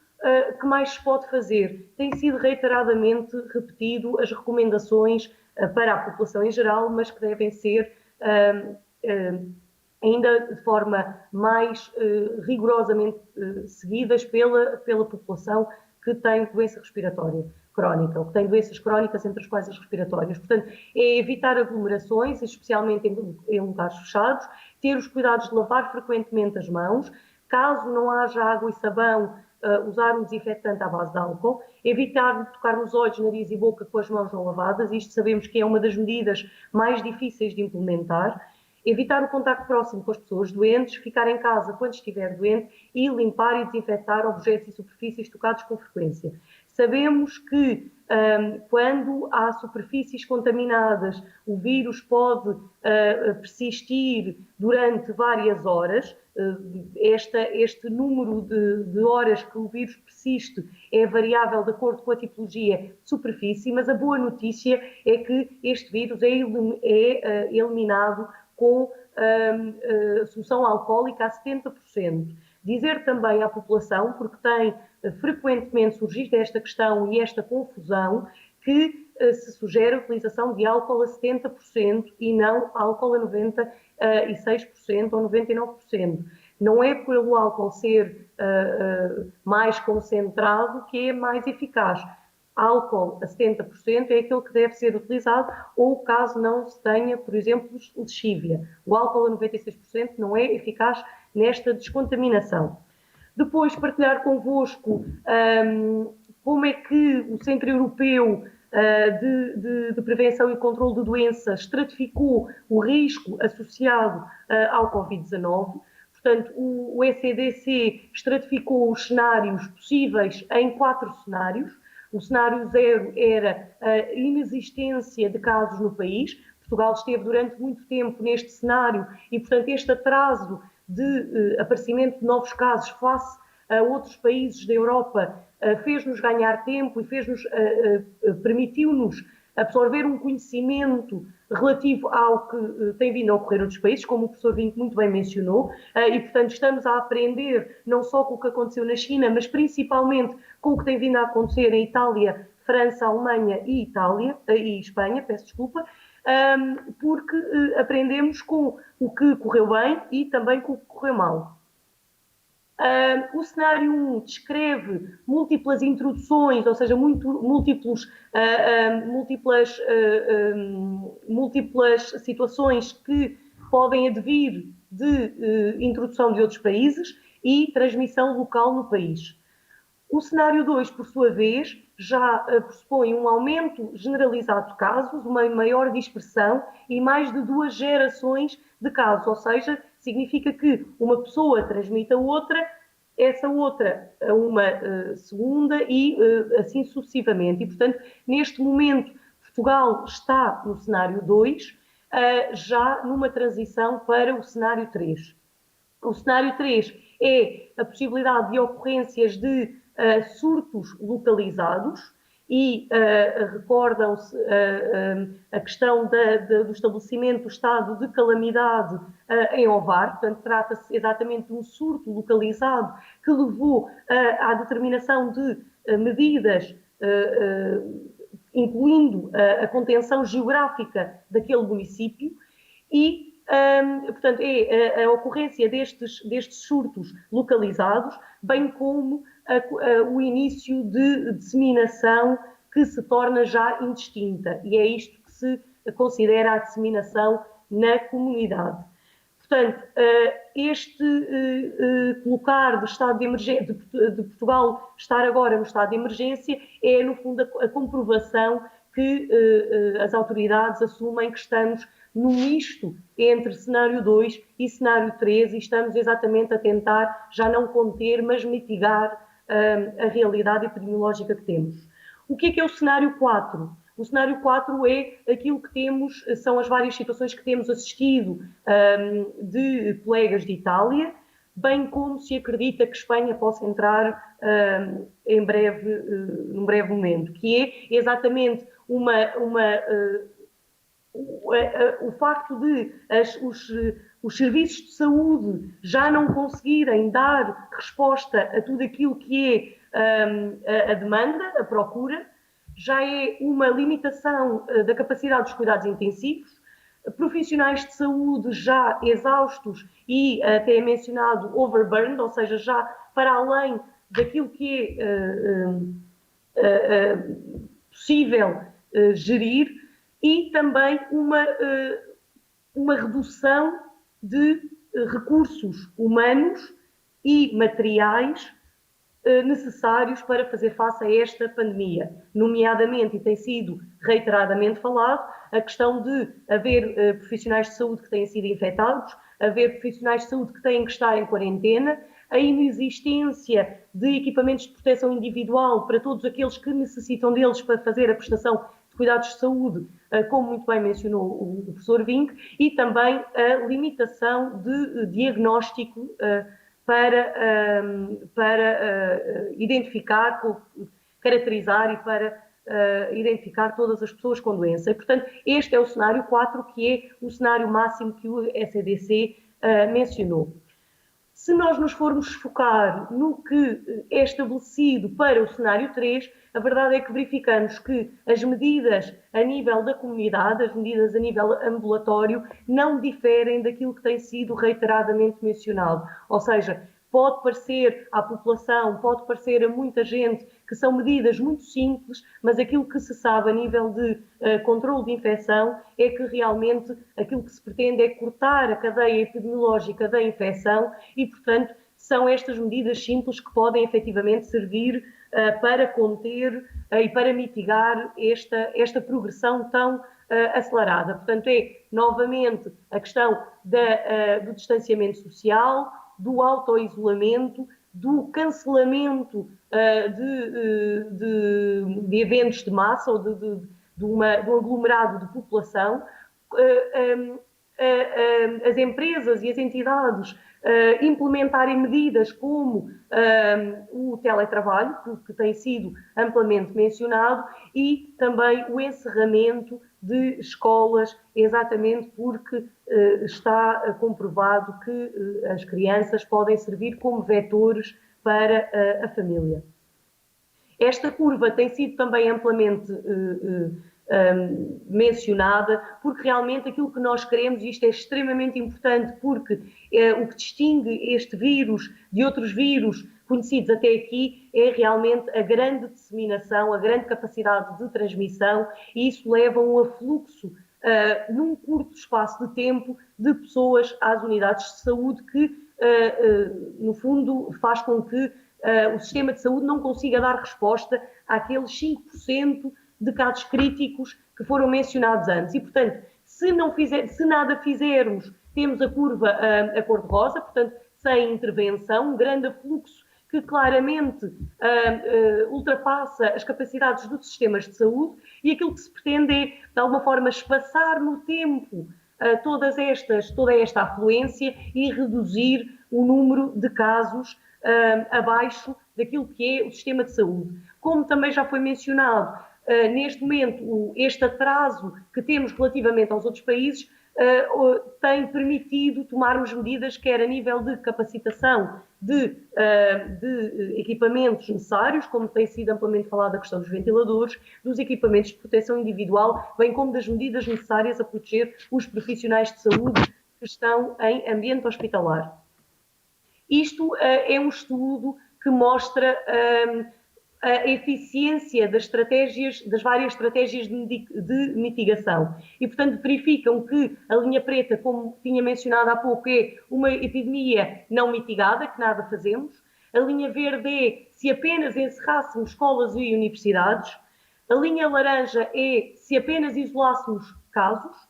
que mais se pode fazer? Tem sido reiteradamente repetido as recomendações para a população em geral, mas que devem ser ainda de forma mais rigorosamente seguidas pela população que tem doença respiratória crónica, ou que tem doenças crónicas, entre as quais as respiratórias. Portanto, é evitar aglomerações, especialmente em lugares fechados, ter os cuidados de lavar frequentemente as mãos. Caso não haja água e sabão, usar um desinfetante à base de álcool, evitar tocar nos olhos, nariz e boca com as mãos não lavadas, isto sabemos que é uma das medidas mais difíceis de implementar, evitar o contacto próximo com as pessoas doentes, ficar em casa quando estiver doente e limpar e desinfetar objetos e superfícies tocados com frequência. Sabemos que quando há superfícies contaminadas, o vírus pode persistir durante várias horas. Este número de horas que o vírus persiste é variável de acordo com a tipologia de superfície, mas a boa notícia é que este vírus é eliminado com solução alcoólica a 70%. Dizer também à população, porque tem frequentemente surgido esta questão e esta confusão, que se sugere a utilização de álcool a 70% e não álcool a 96% ou 99%. Não é pelo álcool ser mais concentrado que é mais eficaz. Álcool a 70% é aquele que deve ser utilizado, ou caso não se tenha, por exemplo, lexívia. O álcool a 96% não é eficaz nesta descontaminação. Depois, partilhar convosco como é que o Centro Europeu de Prevenção e Controlo de Doenças estratificou o risco associado ao Covid-19. Portanto, o ECDC estratificou os cenários possíveis em 4 cenários. O cenário 0 era a inexistência de casos no país. Portugal esteve durante muito tempo neste cenário e, portanto, este atraso de aparecimento de novos casos face a outros países da Europa fez-nos ganhar tempo e permitiu-nos absorver um conhecimento relativo ao que tem vindo a ocorrer noutros países, como o professor Vinco muito bem mencionou, e, portanto, estamos a aprender não só com o que aconteceu na China, mas principalmente com o que tem vindo a acontecer em Itália, França, Alemanha e Espanha, peço desculpa, porque aprendemos com o que correu bem e também com o que correu mal. O cenário 1 descreve múltiplas introduções, ou seja, múltiplas situações que podem advir de introdução de outros países e transmissão local no país. O cenário 2, por sua vez, já pressupõe um aumento generalizado de casos, uma maior dispersão e mais de 2 gerações de casos, ou seja, significa que uma pessoa transmite a outra, essa outra a uma segunda e assim sucessivamente. E, portanto, neste momento, Portugal está no cenário 2, já numa transição para o cenário 3. O cenário 3 é a possibilidade de ocorrências de surtos localizados e recordam-se a questão do estabelecimento do estado de calamidade em Ovar, portanto trata-se exatamente de um surto localizado que levou à determinação de medidas incluindo a contenção geográfica daquele município e portanto, é a ocorrência destes surtos localizados, bem como o início de disseminação que se torna já indistinta. E é isto que se considera a disseminação na comunidade. Portanto, colocar do estado de emergência, de Portugal estar agora no estado de emergência, é, no fundo, a comprovação que as autoridades assumem que estamos no misto entre cenário 2 e cenário 3 e estamos exatamente a tentar já não conter, mas mitigar a realidade epidemiológica que temos. O que é o cenário 4? O cenário 4 é aquilo que temos, são as várias situações que temos assistido de colegas de Itália, bem como se acredita que Espanha possa entrar num breve momento, que é exatamente o facto de os serviços de saúde já não conseguirem dar resposta a tudo aquilo que é a demanda, a procura, já é uma limitação da capacidade dos cuidados intensivos, profissionais de saúde já exaustos e até é mencionado overburned, ou seja, já para além daquilo que é possível gerir, e também uma redução de recursos humanos e materiais necessários para fazer face a esta pandemia, nomeadamente, e tem sido reiteradamente falado, a questão de haver profissionais de saúde que têm sido infectados, haver profissionais de saúde que têm que estar em quarentena, a inexistência de equipamentos de proteção individual para todos aqueles que necessitam deles para fazer a prestação de cuidados de saúde, como muito bem mencionou o professor Vinck, e também a limitação de diagnóstico para identificar, caracterizar e para identificar todas as pessoas com doença. E, portanto, este é o cenário 4, que é o cenário máximo que o ECDC mencionou. Se nós nos formos focar no que é estabelecido para o cenário 3, a verdade é que verificamos que as medidas a nível da comunidade, as medidas a nível ambulatório, não diferem daquilo que tem sido reiteradamente mencionado. Ou seja, pode parecer à população, pode parecer a muita gente que são medidas muito simples, mas aquilo que se sabe a nível de controle de infecção é que realmente aquilo que se pretende é cortar a cadeia epidemiológica da infecção e, portanto, são estas medidas simples que podem efetivamente servir para conter e para mitigar esta progressão tão acelerada. Portanto, é novamente a questão do distanciamento social, do autoisolamento, do cancelamento de eventos de massa ou de um aglomerado de população. As empresas e as entidades implementarem medidas como o teletrabalho, que tem sido amplamente mencionado, e também o encerramento de escolas, exatamente porque está comprovado que as crianças podem servir como vetores para a família. Esta curva tem sido também amplamente mencionada, porque realmente aquilo que nós queremos, e isto é extremamente importante, porque o que distingue este vírus de outros vírus conhecidos até aqui é realmente a grande disseminação, a grande capacidade de transmissão, e isso leva a um afluxo num curto espaço de tempo de pessoas às unidades de saúde que, no fundo, faz com que o sistema de saúde não consiga dar resposta àqueles 5% de casos críticos que foram mencionados antes. E, portanto, se nada fizermos, temos a curva a cor-de-rosa, portanto, sem intervenção, um grande afluxo que claramente ultrapassa as capacidades dos sistemas de saúde, e aquilo que se pretende é, de alguma forma, espaçar no tempo toda esta afluência e reduzir o número de casos abaixo daquilo que é o sistema de saúde. Como também já foi mencionado, neste momento, este atraso que temos relativamente aos outros países tem permitido tomarmos medidas, quer a nível de capacitação de equipamentos necessários, como tem sido amplamente falado a questão dos ventiladores, dos equipamentos de proteção individual, bem como das medidas necessárias a proteger os profissionais de saúde que estão em ambiente hospitalar. Isto é um estudo que mostra a eficiência das várias estratégias de mitigação. E, portanto, verificam que a linha preta, como tinha mencionado há pouco, é uma epidemia não mitigada, que nada fazemos. A linha verde é se apenas encerrássemos escolas e universidades. A linha laranja é se apenas isolássemos casos.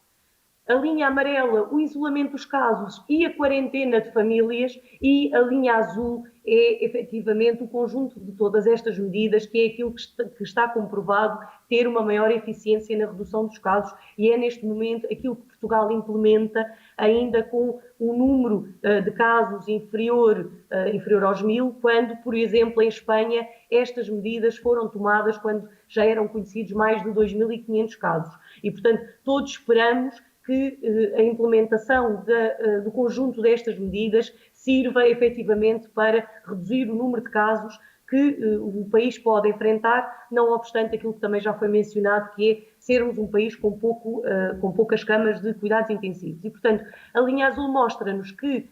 A linha amarela, o isolamento dos casos e a quarentena de famílias, e a linha azul é, efetivamente, o conjunto de todas estas medidas, que é aquilo que está comprovado ter uma maior eficiência na redução dos casos, e é, neste momento, aquilo que Portugal implementa, ainda com um número de casos inferior aos 1000, quando, por exemplo, em Espanha, estas medidas foram tomadas quando já eram conhecidos mais de 2500 casos. E, portanto, todos esperamos que a implementação do conjunto destas medidas sirva efetivamente para reduzir o número de casos que o país pode enfrentar, não obstante aquilo que também já foi mencionado, que é sermos um país com poucas camas de cuidados intensivos. E, portanto, a linha azul mostra-nos que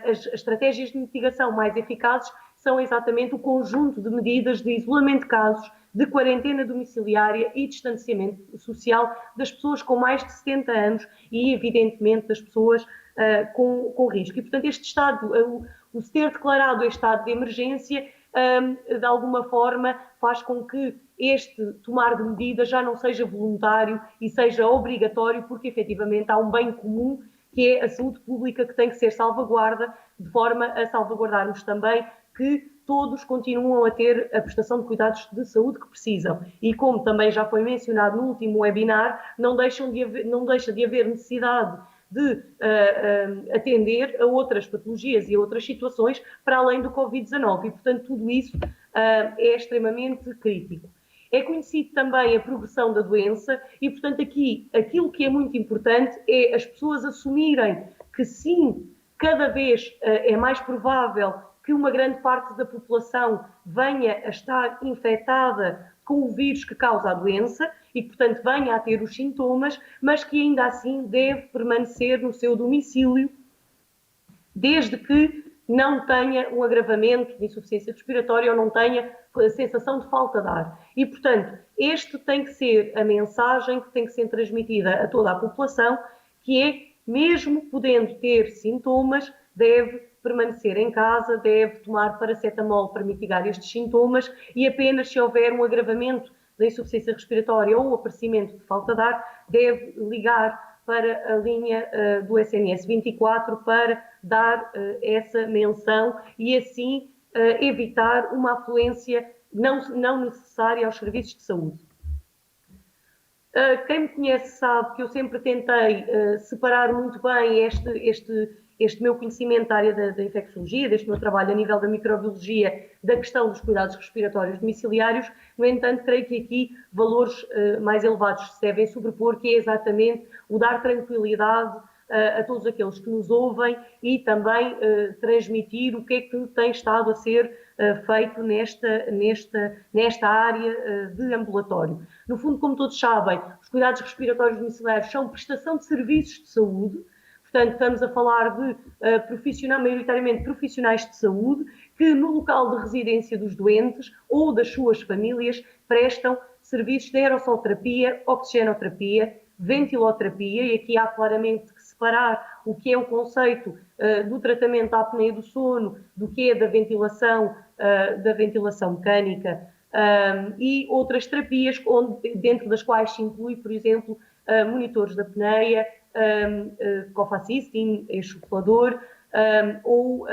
as estratégias de mitigação mais eficazes são exatamente o conjunto de medidas de isolamento de casos, de quarentena domiciliária e distanciamento social das pessoas com mais de 70 anos e, evidentemente, das pessoas com risco. E, portanto, este estado, o se ter declarado este estado de emergência, de alguma forma faz com que este tomar de medidas já não seja voluntário e seja obrigatório, porque efetivamente há um bem comum que é a saúde pública que tem que ser salvaguarda, de forma a salvaguardarmos também que todos continuam a ter a prestação de cuidados de saúde que precisam. E como também já foi mencionado no último webinar, não deixa de haver necessidade de atender a outras patologias e a outras situações para além do Covid-19 e, portanto, tudo isso é extremamente crítico. É conhecido também a progressão da doença e, portanto, aqui aquilo que é muito importante é as pessoas assumirem que sim, cada vez é mais provável que uma grande parte da população venha a estar infectada com o vírus que causa a doença e que, portanto, venha a ter os sintomas, mas que ainda assim deve permanecer no seu domicílio, desde que não tenha um agravamento de insuficiência respiratória ou não tenha a sensação de falta de ar. E, portanto, este tem que ser a mensagem que tem que ser transmitida a toda a população, que é, mesmo podendo ter sintomas, deve permanecer em casa, deve tomar paracetamol para mitigar estes sintomas e apenas se houver um agravamento da insuficiência respiratória ou o aparecimento de falta de ar, deve ligar para a linha do SNS 24 para dar essa menção e assim evitar uma afluência não necessária aos serviços de saúde. Quem me conhece sabe que eu sempre tentei separar muito bem este meu conhecimento da área da infecciologia, deste meu trabalho a nível da microbiologia, da questão dos cuidados respiratórios domiciliários. No entanto, creio que aqui valores mais elevados se devem sobrepor, que é exatamente o dar tranquilidade a todos aqueles que nos ouvem e também transmitir o que é que tem estado a ser feito nesta área de ambulatório. No fundo, como todos sabem, os cuidados respiratórios domiciliários são prestação de serviços de saúde. Portanto, estamos a falar de maioritariamente profissionais de saúde que no local de residência dos doentes ou das suas famílias prestam serviços de aerossolterapia, oxigenoterapia, ventiloterapia, e aqui há claramente que separar o que é o conceito do tratamento da apneia do sono do que é da ventilação mecânica e outras terapias dentro das quais se inclui, por exemplo, monitores da apneia, cough assisting, enxugador ou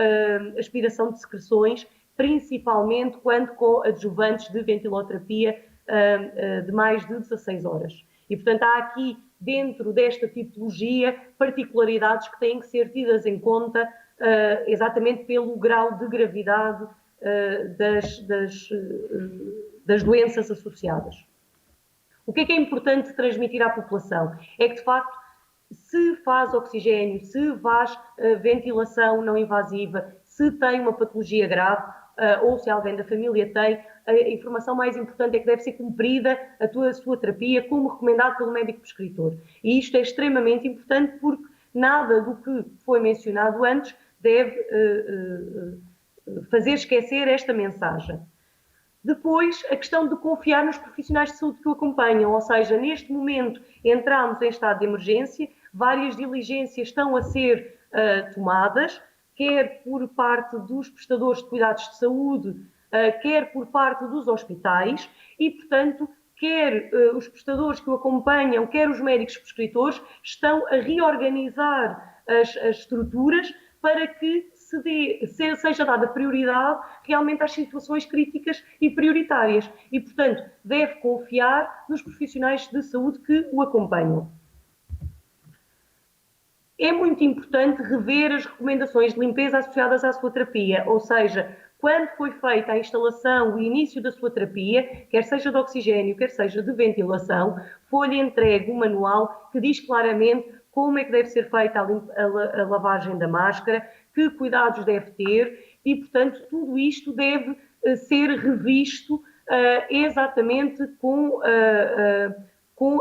aspiração de secreções, principalmente quando com adjuvantes de ventiloterapia de mais de 16 horas. E, portanto, há aqui, dentro desta tipologia, particularidades que têm que ser tidas em conta exatamente pelo grau de gravidade das doenças associadas. O que é importante transmitir à população? É que, de facto, se faz oxigênio, se faz ventilação não invasiva, se tem uma patologia grave ou se alguém da família tem, a informação mais importante é que deve ser cumprida a sua terapia como recomendado pelo médico prescritor. E isto é extremamente importante porque nada do que foi mencionado antes deve fazer esquecer esta mensagem. Depois, a questão de confiar nos profissionais de saúde que o acompanham, ou seja, neste momento entramos em estado de emergência, várias diligências estão a ser tomadas, quer por parte dos prestadores de cuidados de saúde, quer por parte dos hospitais e, portanto, quer os prestadores que o acompanham, quer os médicos prescritores, estão a reorganizar as estruturas para que seja dada prioridade realmente às situações críticas e prioritárias. E, portanto, deve confiar nos profissionais de saúde que o acompanham. É muito importante rever as recomendações de limpeza associadas à sua terapia, ou seja, quando foi feita a instalação, o início da sua terapia, quer seja de oxigênio, quer seja de ventilação, foi-lhe entregue um manual que diz claramente como é que deve ser feita a lavagem da máscara, que cuidados deve ter e, portanto, tudo isto deve ser revisto exatamente com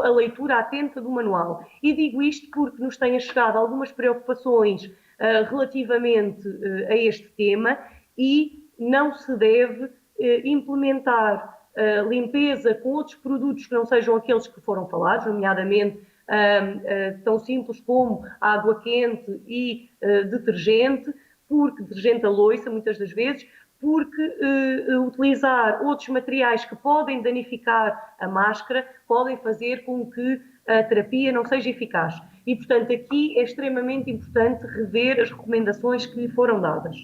a leitura atenta do manual. E digo isto porque nos têm chegado algumas preocupações relativamente a este tema e não se deve implementar limpeza com outros produtos que não sejam aqueles que foram falados, nomeadamente tão simples como água quente e detergente, detergente a louça, muitas das vezes, porque utilizar outros materiais que podem danificar a máscara podem fazer com que a terapia não seja eficaz. E, portanto, aqui é extremamente importante rever as recomendações que foram dadas.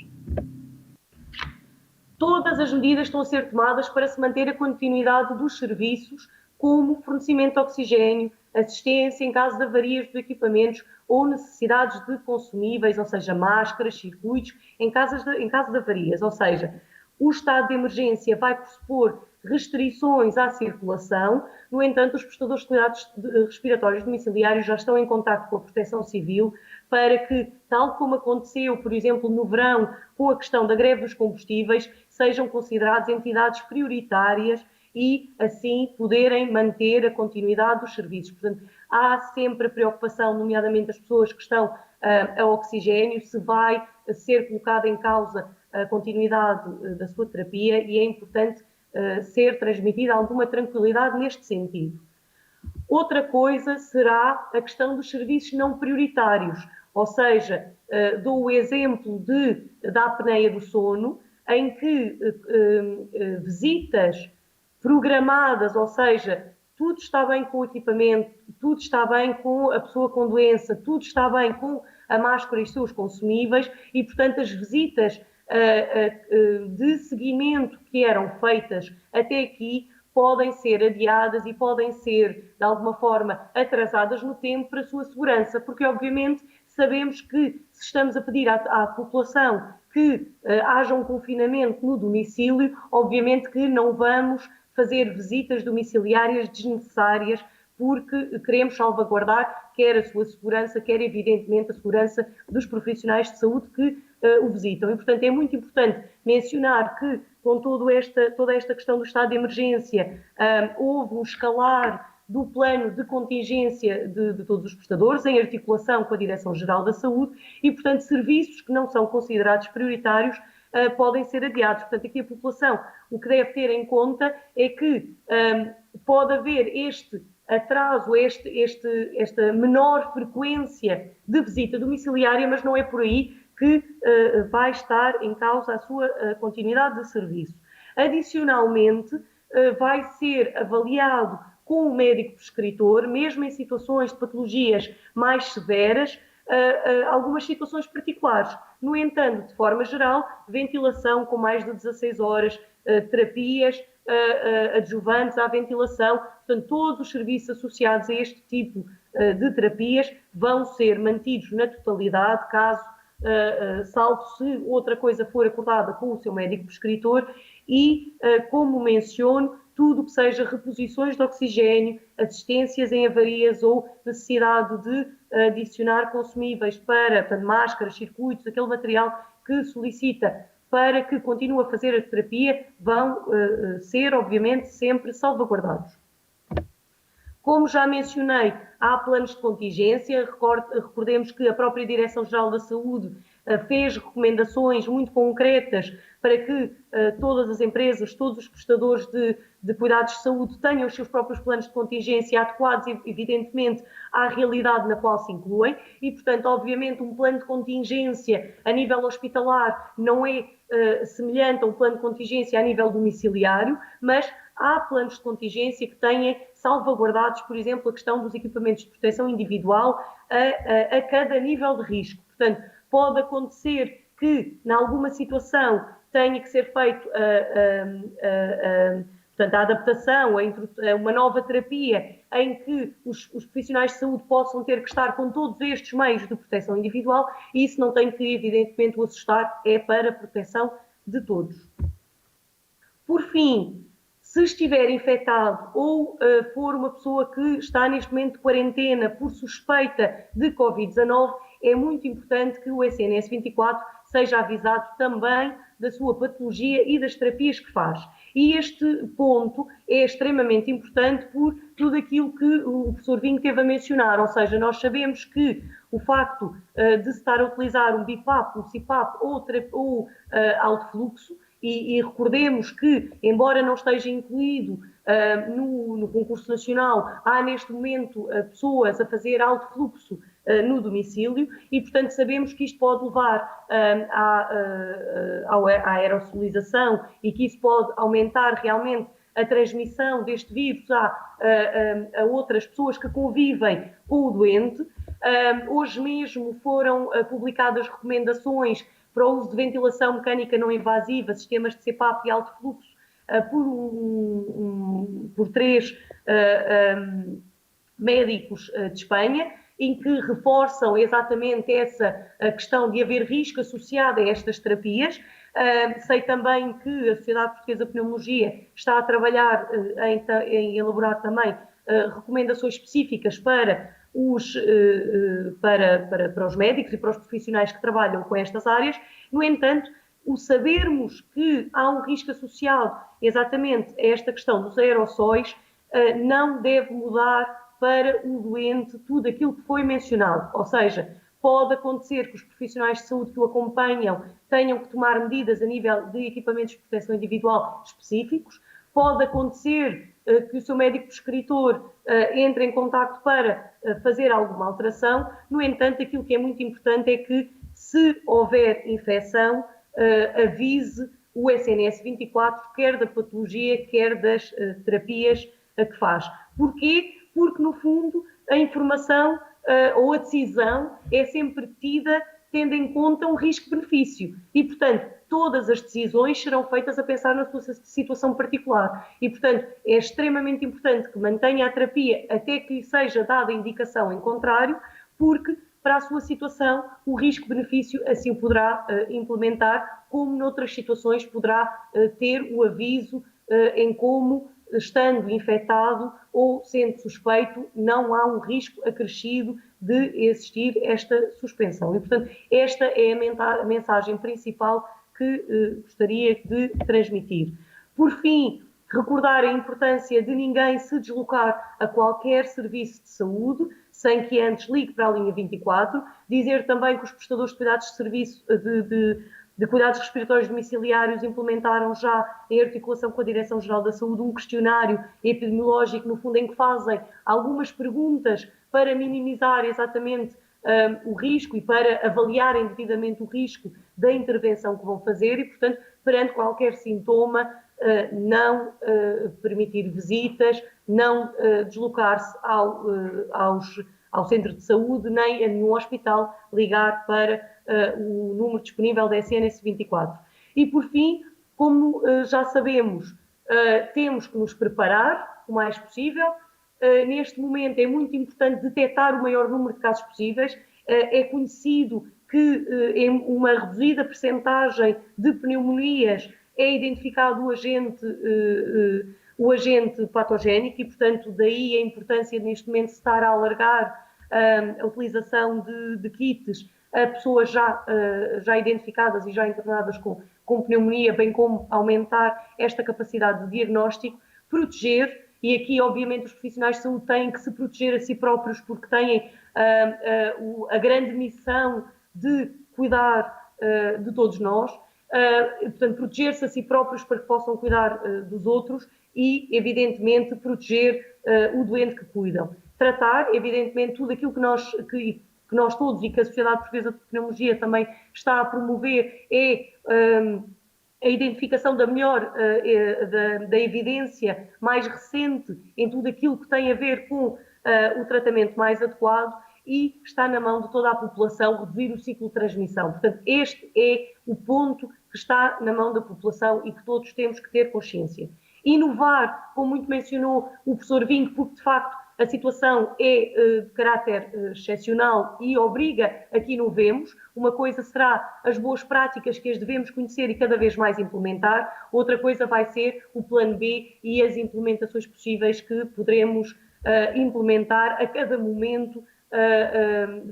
Todas as medidas estão a ser tomadas para se manter a continuidade dos serviços, como fornecimento de oxigênio, assistência em caso de avarias dos equipamentos ou necessidades de consumíveis, ou seja, máscaras, circuitos, em caso de avarias. Ou seja, o estado de emergência vai pressupor restrições à circulação. No entanto, os prestadores de cuidados respiratórios domiciliários já estão em contacto com a Proteção Civil para que, tal como aconteceu, por exemplo, no verão, com a questão da greve dos combustíveis, sejam considerados entidades prioritárias e, assim, poderem manter a continuidade dos serviços. Portanto, há sempre a preocupação, nomeadamente das pessoas que estão a oxigênio, se vai ser colocada em causa a continuidade da sua terapia, e é importante ser transmitida alguma tranquilidade neste sentido. Outra coisa será a questão dos serviços não prioritários, ou seja, dou o exemplo da apneia do sono, em que visitas programadas, ou seja, tudo está bem com o equipamento, tudo está bem com a pessoa com doença, tudo está bem com a máscara e os seus consumíveis, e, portanto, as visitas de seguimento que eram feitas até aqui podem ser adiadas e podem ser, de alguma forma, atrasadas no tempo para a sua segurança, porque, obviamente, sabemos que se estamos a pedir à população que haja um confinamento no domicílio, obviamente que não vamos fazer visitas domiciliárias desnecessárias, porque queremos salvaguardar quer a sua segurança, quer, evidentemente, a segurança dos profissionais de saúde que o visitam. E, portanto, é muito importante mencionar que, com toda esta questão do estado de emergência, houve um escalar do plano de contingência de todos os prestadores, em articulação com a Direção-Geral da Saúde, e, portanto, serviços que não são considerados prioritários podem ser adiados. Portanto, aqui a população o que deve ter em conta é que pode haver este atraso, esta menor frequência de visita domiciliária, mas não é por aí que vai estar em causa a sua continuidade de serviço. Adicionalmente, vai ser avaliado com o médico prescritor, mesmo em situações de patologias mais severas, algumas situações particulares. No entanto, de forma geral, ventilação com mais de 16 horas, terapias adjuvantes à ventilação, portanto, todos os serviços associados a este tipo de terapias vão ser mantidos na totalidade, caso salvo se outra coisa for acordada com o seu médico prescritor, e, como menciono, tudo que seja reposições de oxigênio, assistências em avarias ou necessidade de adicionar consumíveis para, portanto, máscaras, circuitos, aquele material que solicita para que continue a fazer a terapia, vão ser, obviamente, sempre salvaguardados. Como já mencionei, há planos de contingência. Recordemos que a própria Direção-Geral da Saúde fez recomendações muito concretas para que todas as empresas, todos os prestadores de cuidados de saúde tenham os seus próprios planos de contingência adequados, evidentemente, à realidade na qual se incluem. E, portanto, obviamente, um plano de contingência a nível hospitalar não é semelhante a um plano de contingência a nível domiciliário, mas há planos de contingência que têm salvaguardados, por exemplo, a questão dos equipamentos de proteção individual a cada nível de risco. Portanto, pode acontecer que, em alguma situação, tenha que ser feito portanto, a adaptação, a uma nova terapia em que os profissionais de saúde possam ter que estar com todos estes meios de proteção individual, e isso não tem que, evidentemente, o assustar, é para a proteção de todos. Por fim, se estiver infectado ou for uma pessoa que está neste momento de quarentena por suspeita de Covid-19, é muito importante que o SNS 24 seja avisado também da sua patologia e das terapias que faz. E este ponto é extremamente importante por tudo aquilo que o professor Vinho teve a mencionar, ou seja, nós sabemos que o facto de se estar a utilizar um BiPAP, um CPAP ou alto fluxo, e recordemos que, embora não esteja incluído no concurso nacional, há neste momento pessoas a fazer alto fluxo no domicílio e, portanto, sabemos que isto pode levar à aerosolização e que isso pode aumentar realmente a transmissão deste vírus a outras pessoas que convivem com o doente. Hoje mesmo foram publicadas recomendações para o uso de ventilação mecânica não invasiva, sistemas de CPAP e alto fluxo, por 3 médicos de Espanha, em que reforçam exatamente essa questão de haver risco associado a estas terapias. Sei também que a Sociedade Portuguesa de Pneumologia está a trabalhar em elaborar também recomendações específicas para os médicos e para os profissionais que trabalham com estas áreas. No entanto, o sabermos que há um risco associado exatamente a esta questão dos aerossóis não deve mudar para o doente tudo aquilo que foi mencionado. Ou seja, pode acontecer que os profissionais de saúde que o acompanham tenham que tomar medidas a nível de equipamentos de proteção individual específicos. Pode acontecer que o seu médico prescritor entre em contacto para fazer alguma alteração. No entanto, aquilo que é muito importante é que, se houver infecção, avise o SNS 24, quer da patologia, quer das terapias que faz. Porquê? Porque, no fundo, a informação ou a decisão é sempre tida tendo em conta um risco-benefício e, portanto, todas as decisões serão feitas a pensar na sua situação particular e, portanto, é extremamente importante que mantenha a terapia até que lhe seja dada a indicação em contrário, porque para a sua situação o risco-benefício assim o poderá implementar, como noutras situações poderá ter o aviso em como, estando infectado ou sendo suspeito, não há um risco acrescido de existir esta suspensão. E, portanto, esta é a mensagem principal que gostaria de transmitir. Por fim, recordar a importância de ninguém se deslocar a qualquer serviço de saúde sem que antes ligue para a linha 24. Dizer também que os prestadores de cuidados de serviço de cuidados respiratórios domiciliários implementaram já, em articulação com a Direção-Geral da Saúde, um questionário epidemiológico, no fundo, em que fazem algumas perguntas para minimizar exatamente o risco e para avaliarem devidamente o risco da intervenção que vão fazer e, portanto, perante qualquer sintoma, não permitir visitas, não deslocar-se ao centro de saúde, nem a nenhum hospital, ligar para o número disponível da SNS 24. E, por fim, como já sabemos, temos que nos preparar o mais possível. Neste momento é muito importante detectar o maior número de casos possíveis. É conhecido que em uma reduzida percentagem de pneumonias é identificado o agente patogénico e, portanto, daí a importância neste momento de estar a alargar a utilização de kits a pessoas já identificadas e já internadas com pneumonia, bem como aumentar esta capacidade de diagnóstico, proteger, e aqui obviamente os profissionais de saúde têm que se proteger a si próprios porque têm a grande missão de cuidar de todos nós, portanto proteger-se a si próprios para que possam cuidar dos outros e evidentemente proteger o doente que cuidam. Tratar, evidentemente, tudo aquilo que nós todos e que a Sociedade Portuguesa de Pneumologia também está a promover é a identificação da melhor, da evidência mais recente em tudo aquilo que tem a ver com o tratamento mais adequado e está na mão de toda a população reduzir o ciclo de transmissão. Portanto, este é o ponto que está na mão da população e que todos temos que ter consciência. Inovar, como muito mencionou o professor Vinco, porque de facto a situação é de caráter excepcional e obriga a que inovemos. Uma coisa será as boas práticas que as devemos conhecer e cada vez mais implementar. Outra coisa vai ser o plano B e as implementações possíveis que poderemos implementar a cada momento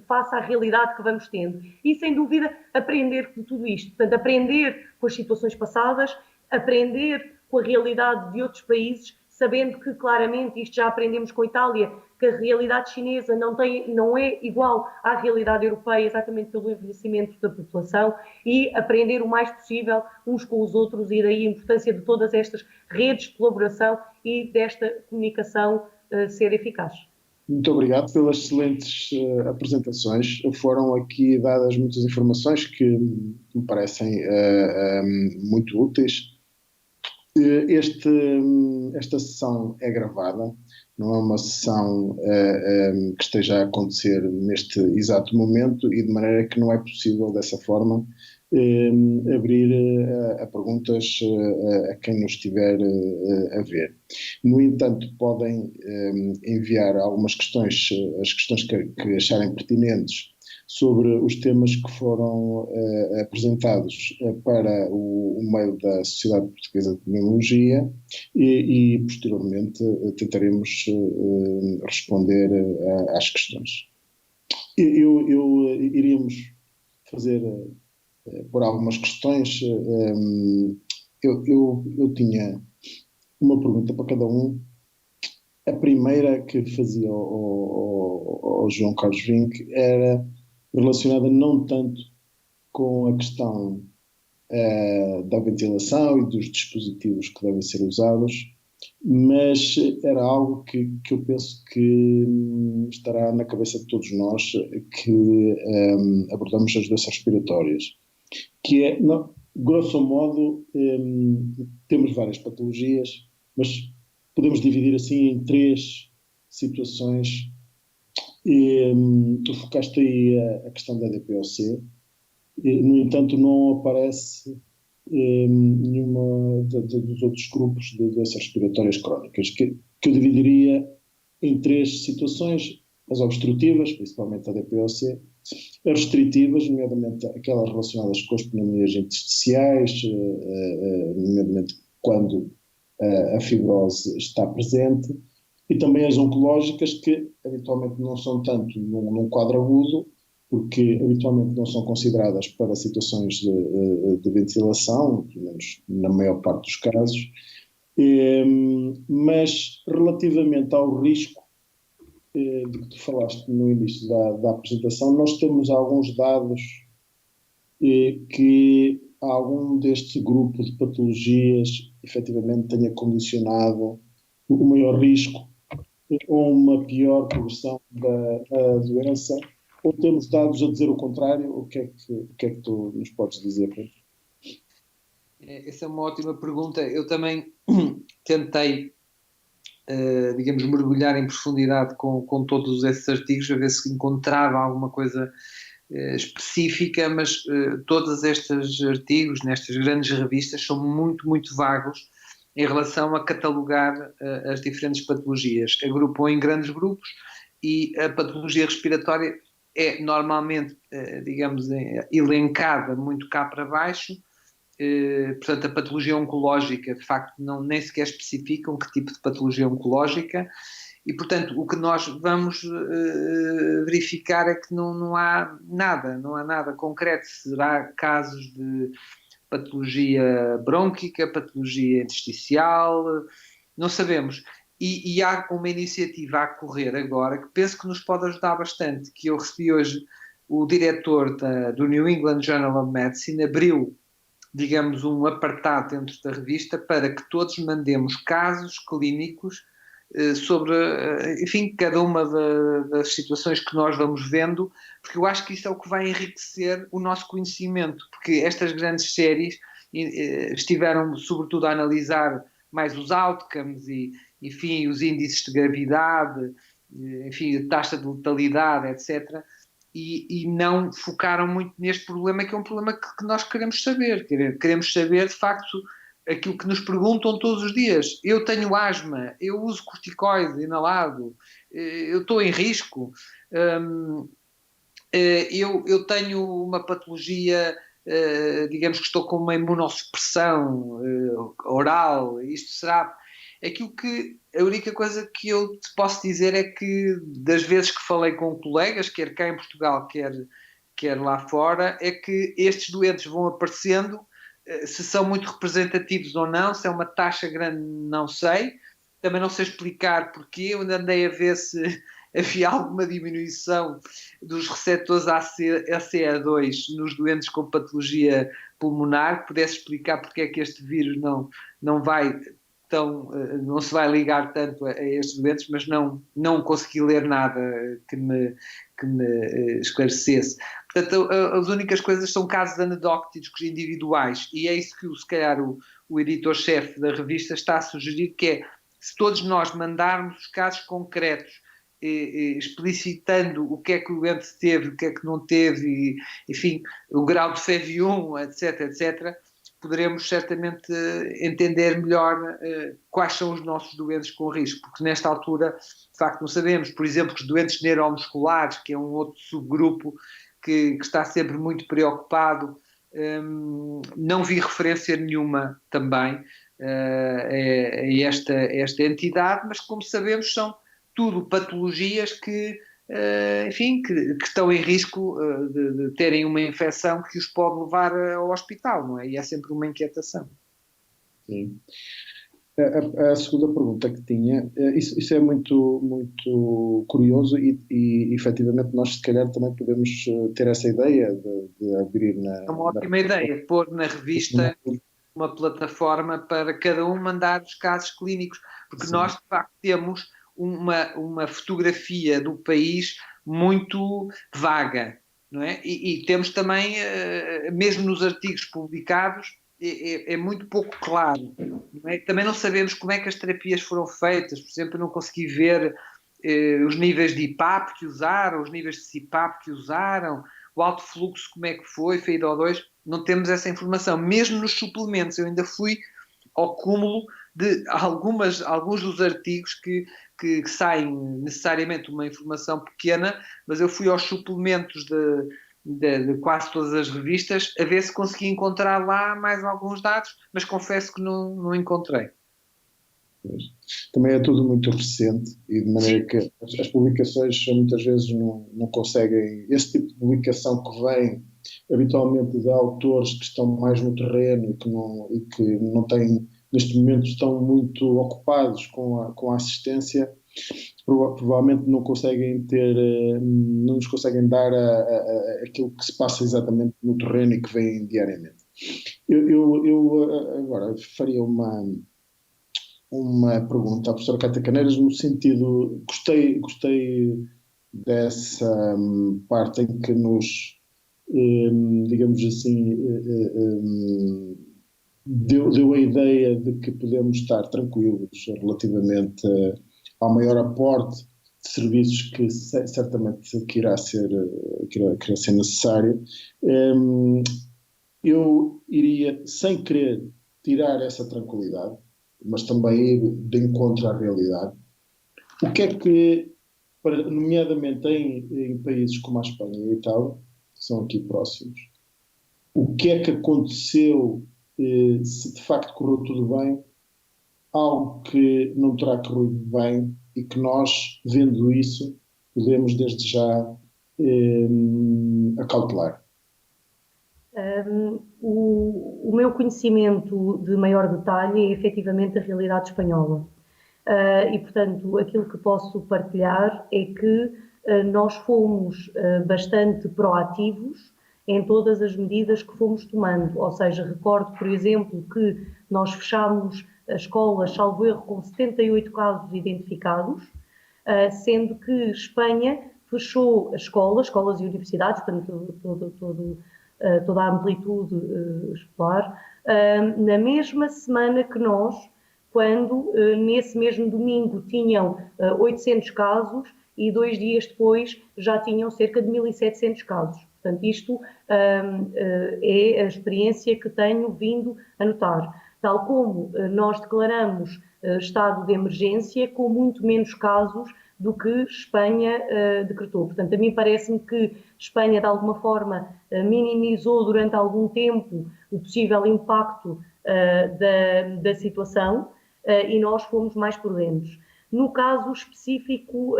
face à realidade que vamos tendo. E, sem dúvida, aprender de tudo isto. Portanto, aprender com as situações passadas, aprender com a realidade de outros países, sabendo que, claramente, isto já aprendemos com a Itália, que a realidade chinesa não é igual à realidade europeia, exatamente pelo envelhecimento da população, e aprender o mais possível uns com os outros, e daí a importância de todas estas redes de colaboração e desta comunicação ser eficaz. Muito obrigado pelas excelentes apresentações. Foram aqui dadas muitas informações que me parecem muito úteis. Esta sessão é gravada, não é uma sessão que esteja a acontecer neste exato momento e de maneira que não é possível dessa forma abrir a perguntas a quem nos estiver a ver. No entanto, podem enviar algumas questões, as questões que acharem pertinentes sobre os temas que foram apresentados para o mail da Sociedade Portuguesa de Pneumologia e posteriormente tentaremos responder às questões. Iríamos fazer por algumas questões. Eu tinha uma pergunta para cada um. A primeira que fazia ao João Carlos Vinck era relacionada não tanto com a questão da ventilação e dos dispositivos que devem ser usados, mas era algo que eu penso que estará na cabeça de todos nós que abordamos as doenças respiratórias, que é, grosso modo, temos várias patologias, mas podemos dividir assim em 3 situações. Tu focaste aí a questão da DPOC, no entanto não aparece nenhuma dos outros grupos de doenças respiratórias crónicas, que eu dividiria em 3 situações: as obstrutivas, principalmente a DPOC, as restritivas, nomeadamente aquelas relacionadas com as pneumonias intersticiais, nomeadamente quando a fibrose está presente, e também as oncológicas, que habitualmente não são tanto num quadro agudo, porque habitualmente não são consideradas para situações de ventilação, pelo menos na maior parte dos casos, mas relativamente ao risco de que tu falaste no início da apresentação, nós temos alguns dados que algum deste grupo de patologias efetivamente tenha condicionado o maior risco ou uma pior progressão da doença, ou temos dados a dizer o contrário? O que é que tu nos podes dizer? Essa é uma ótima pergunta. Eu também tentei, digamos, mergulhar em profundidade com todos esses artigos, a ver se encontrava alguma coisa específica, mas todos estes artigos, nestas grandes revistas, são muito, muito vagos em relação a catalogar as diferentes patologias. Agrupam em grandes grupos e a patologia respiratória é normalmente, digamos, elencada muito cá para baixo. Portanto, a patologia oncológica, de facto, nem sequer especificam que tipo de patologia oncológica. E, portanto, o que nós vamos verificar é que não há nada concreto. Será casos de patologia brônquica, patologia intersticial, não sabemos. E há uma iniciativa a correr agora que penso que nos pode ajudar bastante, que eu recebi hoje. O diretor do New England Journal of Medicine abriu, digamos, um apartado dentro da revista para que todos mandemos casos clínicos sobre, enfim, cada uma das situações que nós vamos vendo, porque eu acho que isso é o que vai enriquecer o nosso conhecimento, porque estas grandes séries estiveram sobretudo a analisar mais os outcomes e, enfim, os índices de gravidade, enfim, a taxa de letalidade, etc., e não focaram muito neste problema, que é um problema que nós queremos saber. Queremos saber, de facto, aquilo que nos perguntam todos os dias. Eu tenho asma, eu uso corticoide inalado, eu estou em risco, eu tenho uma patologia, digamos que estou com uma imunossupressão oral, isto será... Aquilo que, a única coisa que eu te posso dizer é que das vezes que falei com colegas, quer cá em Portugal, quer lá fora, é que estes doentes vão aparecendo. Se são muito representativos ou não, se é uma taxa grande, não sei. Também não sei explicar porquê. Eu ainda andei a ver se havia alguma diminuição dos receptores ACE2 nos doentes com patologia pulmonar, que pudesse explicar porque é que este vírus não vai não se vai ligar tanto a estes doentes, mas não consegui ler nada que me esclarecesse. Portanto, as únicas coisas são casos anedóticos individuais, e é isso que, se calhar, o editor-chefe da revista está a sugerir, que é, se todos nós mandarmos os casos concretos, explicitando o que é que o doente teve, o que é que não teve, enfim, o grau de FEV1, etc., poderemos certamente entender melhor quais são os nossos doentes com risco, porque nesta altura, de facto, não sabemos. Por exemplo, os doentes neuromusculares, que é um outro subgrupo que está sempre muito preocupado, não vi referência nenhuma também a esta entidade, mas, como sabemos, são tudo patologias que, enfim, que estão em risco de terem uma infecção que os pode levar ao hospital, não é? E é sempre uma inquietação. Sim. A segunda pergunta que tinha, isso é muito, muito curioso e efetivamente nós se calhar também podemos ter essa ideia de abrir É uma ótima ideia, pôr na revista uma plataforma para cada um mandar os casos clínicos, porque nós de facto temos uma fotografia do país muito vaga, não é? E temos também, mesmo nos artigos publicados, é muito pouco claro, não é? Também não sabemos como é que as terapias foram feitas. Por exemplo, eu não consegui ver os níveis de IPAP que usaram, os níveis de CPAP que usaram, o alto fluxo como é que foi, FeIDO2, não temos essa informação. Mesmo nos suplementos, eu ainda fui ao cúmulo de alguns dos artigos que saem necessariamente uma informação pequena, mas eu fui aos suplementos de quase todas as revistas a ver se consegui encontrar lá mais alguns dados, mas confesso que não encontrei. Também é tudo muito recente e de maneira que as publicações muitas vezes não conseguem, esse tipo de publicação que vem habitualmente de autores que estão mais no terreno e que não têm, neste momento estão muito ocupados com a assistência, provavelmente não conseguem não nos conseguem dar aquilo que se passa exatamente no terreno e que vem diariamente. Eu agora faria uma pergunta à professora Cátia Caneiras no sentido, gostei dessa parte em que nos, digamos assim, deu a ideia de que podemos estar tranquilos relativamente ao maior aporte de serviços que certamente que irá ser necessário. Eu iria, sem querer tirar essa tranquilidade, mas também ir de encontro à realidade. O que é que, nomeadamente em países como a Espanha e a Itália, que são aqui próximos, o que é que aconteceu, se de facto correu tudo bem, algo que não terá corrido bem e que nós, vendo isso, podemos desde já acautelar? O meu conhecimento de maior detalhe é efetivamente a realidade espanhola. E, portanto, aquilo que posso partilhar é que nós fomos bastante proativos em todas as medidas que fomos tomando. Ou seja, recordo, por exemplo, que nós fechámos as escolas, salvo erro, com 78 casos identificados, sendo que Espanha fechou as escolas e universidades, portanto, toda a amplitude escolar, na mesma semana que nós, quando nesse mesmo domingo tinham 800 casos e 2 dias depois já tinham cerca de 1.700 casos. Portanto, isto é a experiência que tenho vindo a notar. Tal como nós declaramos estado de emergência com muito menos casos do que Espanha decretou. Portanto, a mim parece-me que Espanha, de alguma forma, minimizou durante algum tempo o possível impacto da situação e nós fomos mais prudentes. No caso específico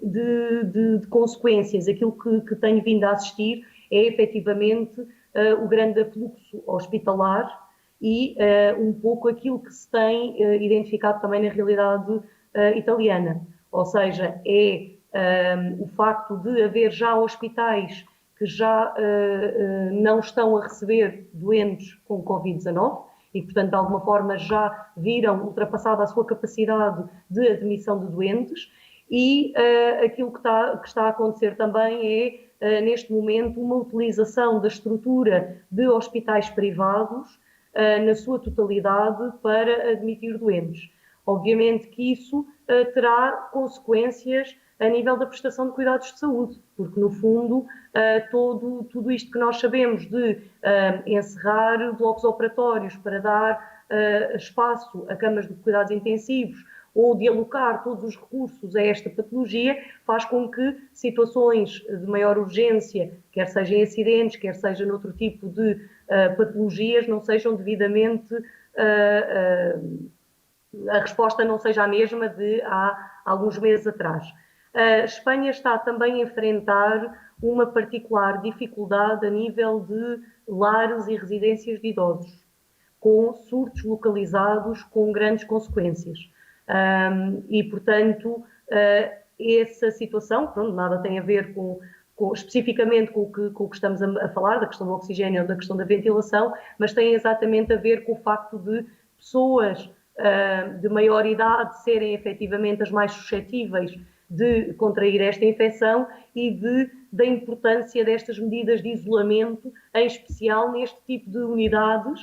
de consequências, aquilo que tenho vindo a assistir é efetivamente o grande afluxo hospitalar e um pouco aquilo que se tem identificado também na realidade italiana. Ou seja, é o facto de haver já hospitais que já não estão a receber doentes com Covid-19 e, portanto, de alguma forma já viram ultrapassada a sua capacidade de admissão de doentes, e aquilo que está a acontecer também é, neste momento, uma utilização da estrutura de hospitais privados na sua totalidade para admitir doentes. Obviamente que isso terá consequências a nível da prestação de cuidados de saúde, porque, no fundo, tudo isto que nós sabemos de encerrar blocos operatórios para dar espaço a camas de cuidados intensivos ou de alocar todos os recursos a esta patologia, faz com que situações de maior urgência, quer seja em acidentes, quer seja noutro tipo de patologias, não sejam devidamente... a resposta não seja a mesma de há alguns meses atrás. A Espanha está também a enfrentar uma particular dificuldade a nível de lares e residências de idosos, com surtos localizados com grandes consequências. E, portanto, essa situação, pronto, nada tem a ver especificamente com o que estamos a falar, da questão do oxigênio ou da questão da ventilação, mas tem exatamente a ver com o facto de pessoas de maior idade serem efetivamente as mais suscetíveis de contrair esta infecção e da importância destas medidas de isolamento, em especial neste tipo de unidades,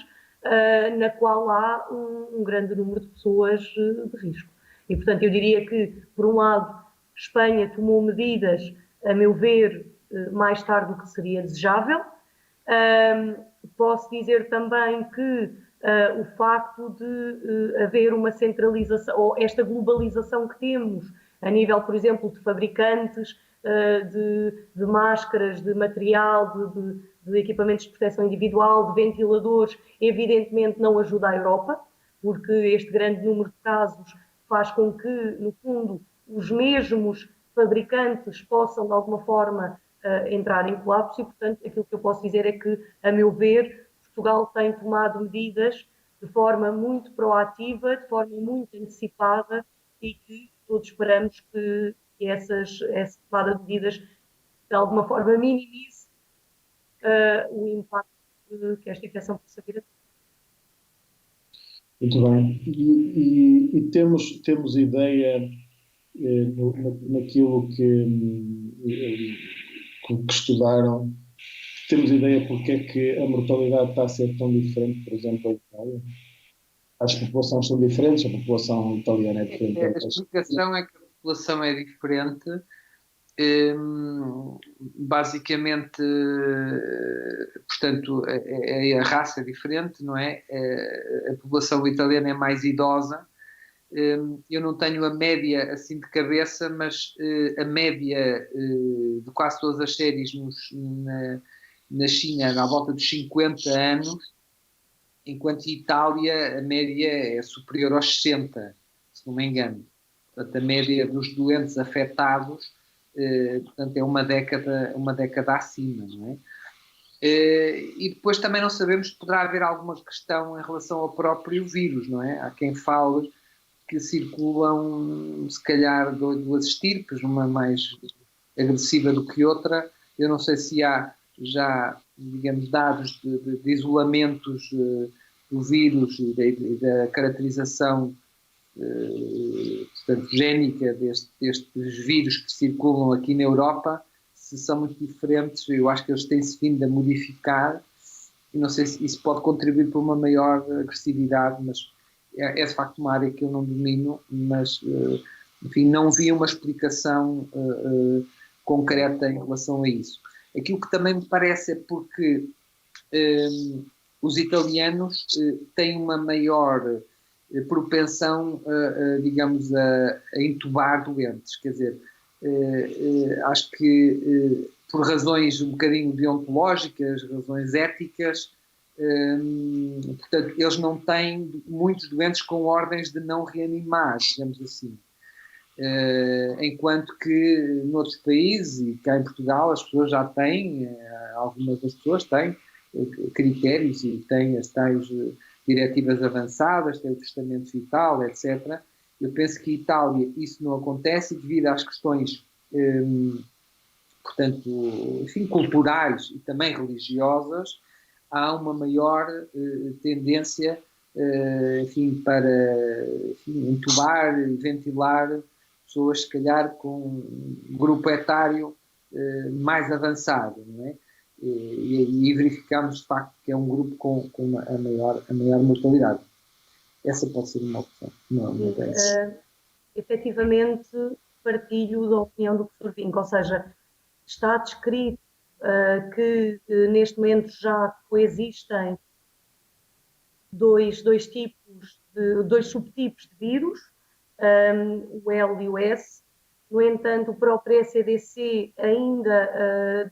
na qual há um grande número de pessoas de risco. E, portanto, eu diria que, por um lado, Espanha tomou medidas, a meu ver, mais tarde do que seria desejável. Posso dizer também que o facto de haver uma centralização, ou esta globalização que temos, a nível, por exemplo, de fabricantes, de máscaras, de material, de equipamentos de proteção individual, de ventiladores, evidentemente não ajuda a Europa, porque este grande número de casos faz com que, no fundo, os mesmos fabricantes possam, de alguma forma, entrar em colapso e, portanto, aquilo que eu posso dizer é que, a meu ver, Portugal tem tomado medidas de forma muito proativa, de forma muito antecipada e que todos esperamos que essa tomada de medidas, de alguma forma, minimize o impacto que esta infecção possa vir a ter. Muito bem. E temos ideia naquilo que estudaram, temos ideia porque é que a mortalidade está a ser tão diferente, por exemplo, em Itália? As populações são diferentes, a população italiana é diferente. A explicação é que a população é diferente. Basicamente, portanto, a raça é diferente, não é? A população italiana é mais idosa. Eu não tenho a média assim de cabeça, mas a média de quase todas as séries na China à volta dos 50 anos, enquanto em Itália a média é superior aos 60, se não me engano. Portanto, a média dos doentes afetados, portanto, é uma década acima, não é? E depois também não sabemos se poderá haver alguma questão em relação ao próprio vírus, não é? Há quem fale que circulam, se calhar, duas estirpes, uma mais agressiva do que outra. Eu não sei se há já, digamos, dados de isolamentos do vírus e da caracterização portanto, génica destes vírus que circulam aqui na Europa, se são muito diferentes. Eu acho que eles têm-se vindo a modificar e não sei se isso pode contribuir para uma maior agressividade, mas é de facto uma área que eu não domino, mas enfim, não vi uma explicação concreta em relação a isso. Aquilo que também me parece é porque os italianos têm uma maior propensão, digamos, a entubar doentes, quer dizer, acho que por razões um bocadinho deontológicas, razões éticas, portanto, eles não têm muitos doentes com ordens de não reanimar, digamos assim. Enquanto que noutros países, e cá em Portugal, as pessoas já têm, algumas das pessoas têm critérios e têm as tais diretivas avançadas, têm o testamento vital, etc. Eu penso que em Itália isso não acontece devido às questões, portanto, enfim, culturais e também religiosas. Há uma maior tendência enfim, para entubar e ventilar pessoas, se calhar, com um grupo etário mais avançado, não é? E verificamos, de facto, que é um grupo com a maior mortalidade. Essa pode ser uma opção. Efetivamente, partilho da opinião do professor Vinco, ou seja, está descrito que neste momento já coexistem dois subtipos de vírus, o L e o S. No entanto, o próprio ECDC ainda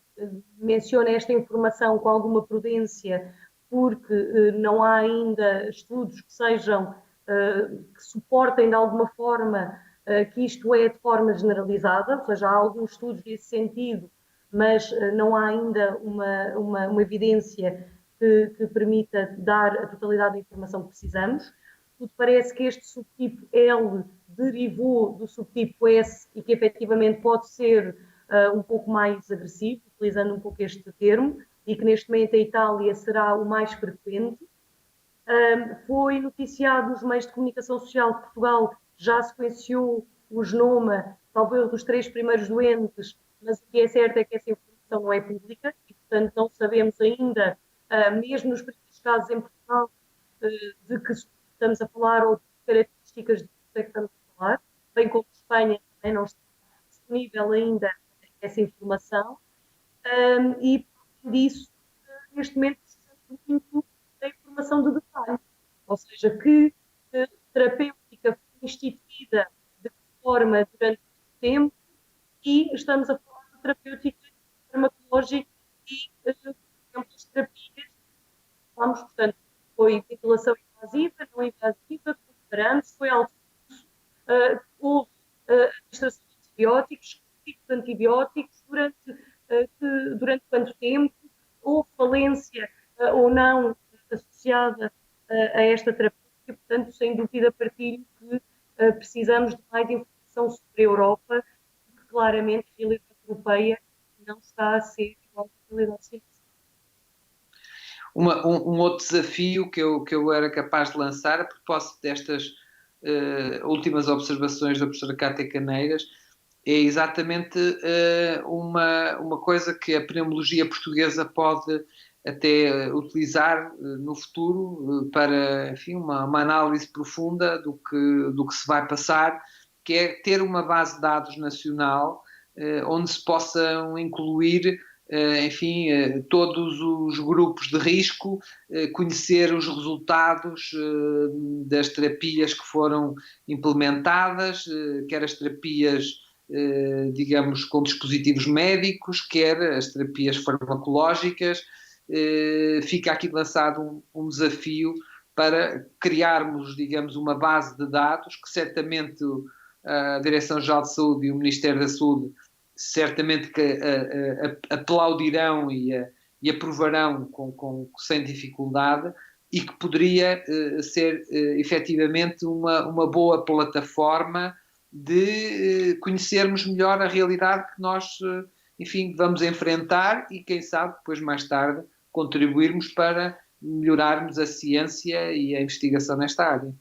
menciona esta informação com alguma prudência, porque não há ainda estudos que sejam, que suportem de alguma forma que isto é de forma generalizada, ou seja, há alguns estudos nesse sentido, mas não há ainda uma evidência que permita dar a totalidade da informação que precisamos. Tudo parece que este subtipo L derivou do subtipo S e que efetivamente pode ser um pouco mais agressivo, utilizando um pouco este termo, e que neste momento a Itália será o mais frequente. Foi noticiado nos meios de comunicação social que Portugal já sequenciou o genoma, talvez dos 3 primeiros doentes, mas o que é certo é que essa informação não é pública e, portanto, não sabemos ainda, mesmo nos primeiros casos em Portugal, de que estamos a falar ou de características de que estamos a falar, bem como Espanha também não está disponível ainda essa informação. E, por disso, neste momento, precisamos muito da informação de detalhe, ou seja, que terapêutica foi instituída de que forma durante o tempo e estamos a falar de terapêutica farmacológica e, por exemplo, as terapias, falamos, portanto, foi ventilação invasiva, não invasiva, com parâmetros, foi alto uso, houve administração de antibióticos, que tipo de antibióticos, durante quanto tempo, houve falência ou não associada a esta terapia, portanto, sem dúvida partilho que precisamos de mais informação sobre a Europa, porque claramente a realidade europeia não está a ser igual à realidade científica. Um outro desafio que eu era capaz de lançar, a propósito destas últimas observações da professora Cátia Caneiras, é exatamente uma coisa que a pneumologia portuguesa pode até utilizar no futuro para, enfim, uma análise profunda do que se vai passar, que é ter uma base de dados nacional onde se possam incluir enfim, todos os grupos de risco, conhecer os resultados das terapias que foram implementadas, quer as terapias, digamos, com dispositivos médicos, quer as terapias farmacológicas. Fica aqui lançado um desafio para criarmos, digamos, uma base de dados que certamente a Direção-Geral de Saúde e o Ministério da Saúde certamente que aplaudirão e aprovarão sem dificuldade, e que poderia ser efetivamente uma boa plataforma de conhecermos melhor a realidade que nós, enfim, vamos enfrentar e, quem sabe, depois mais tarde, contribuirmos para melhorarmos a ciência e a investigação nesta área.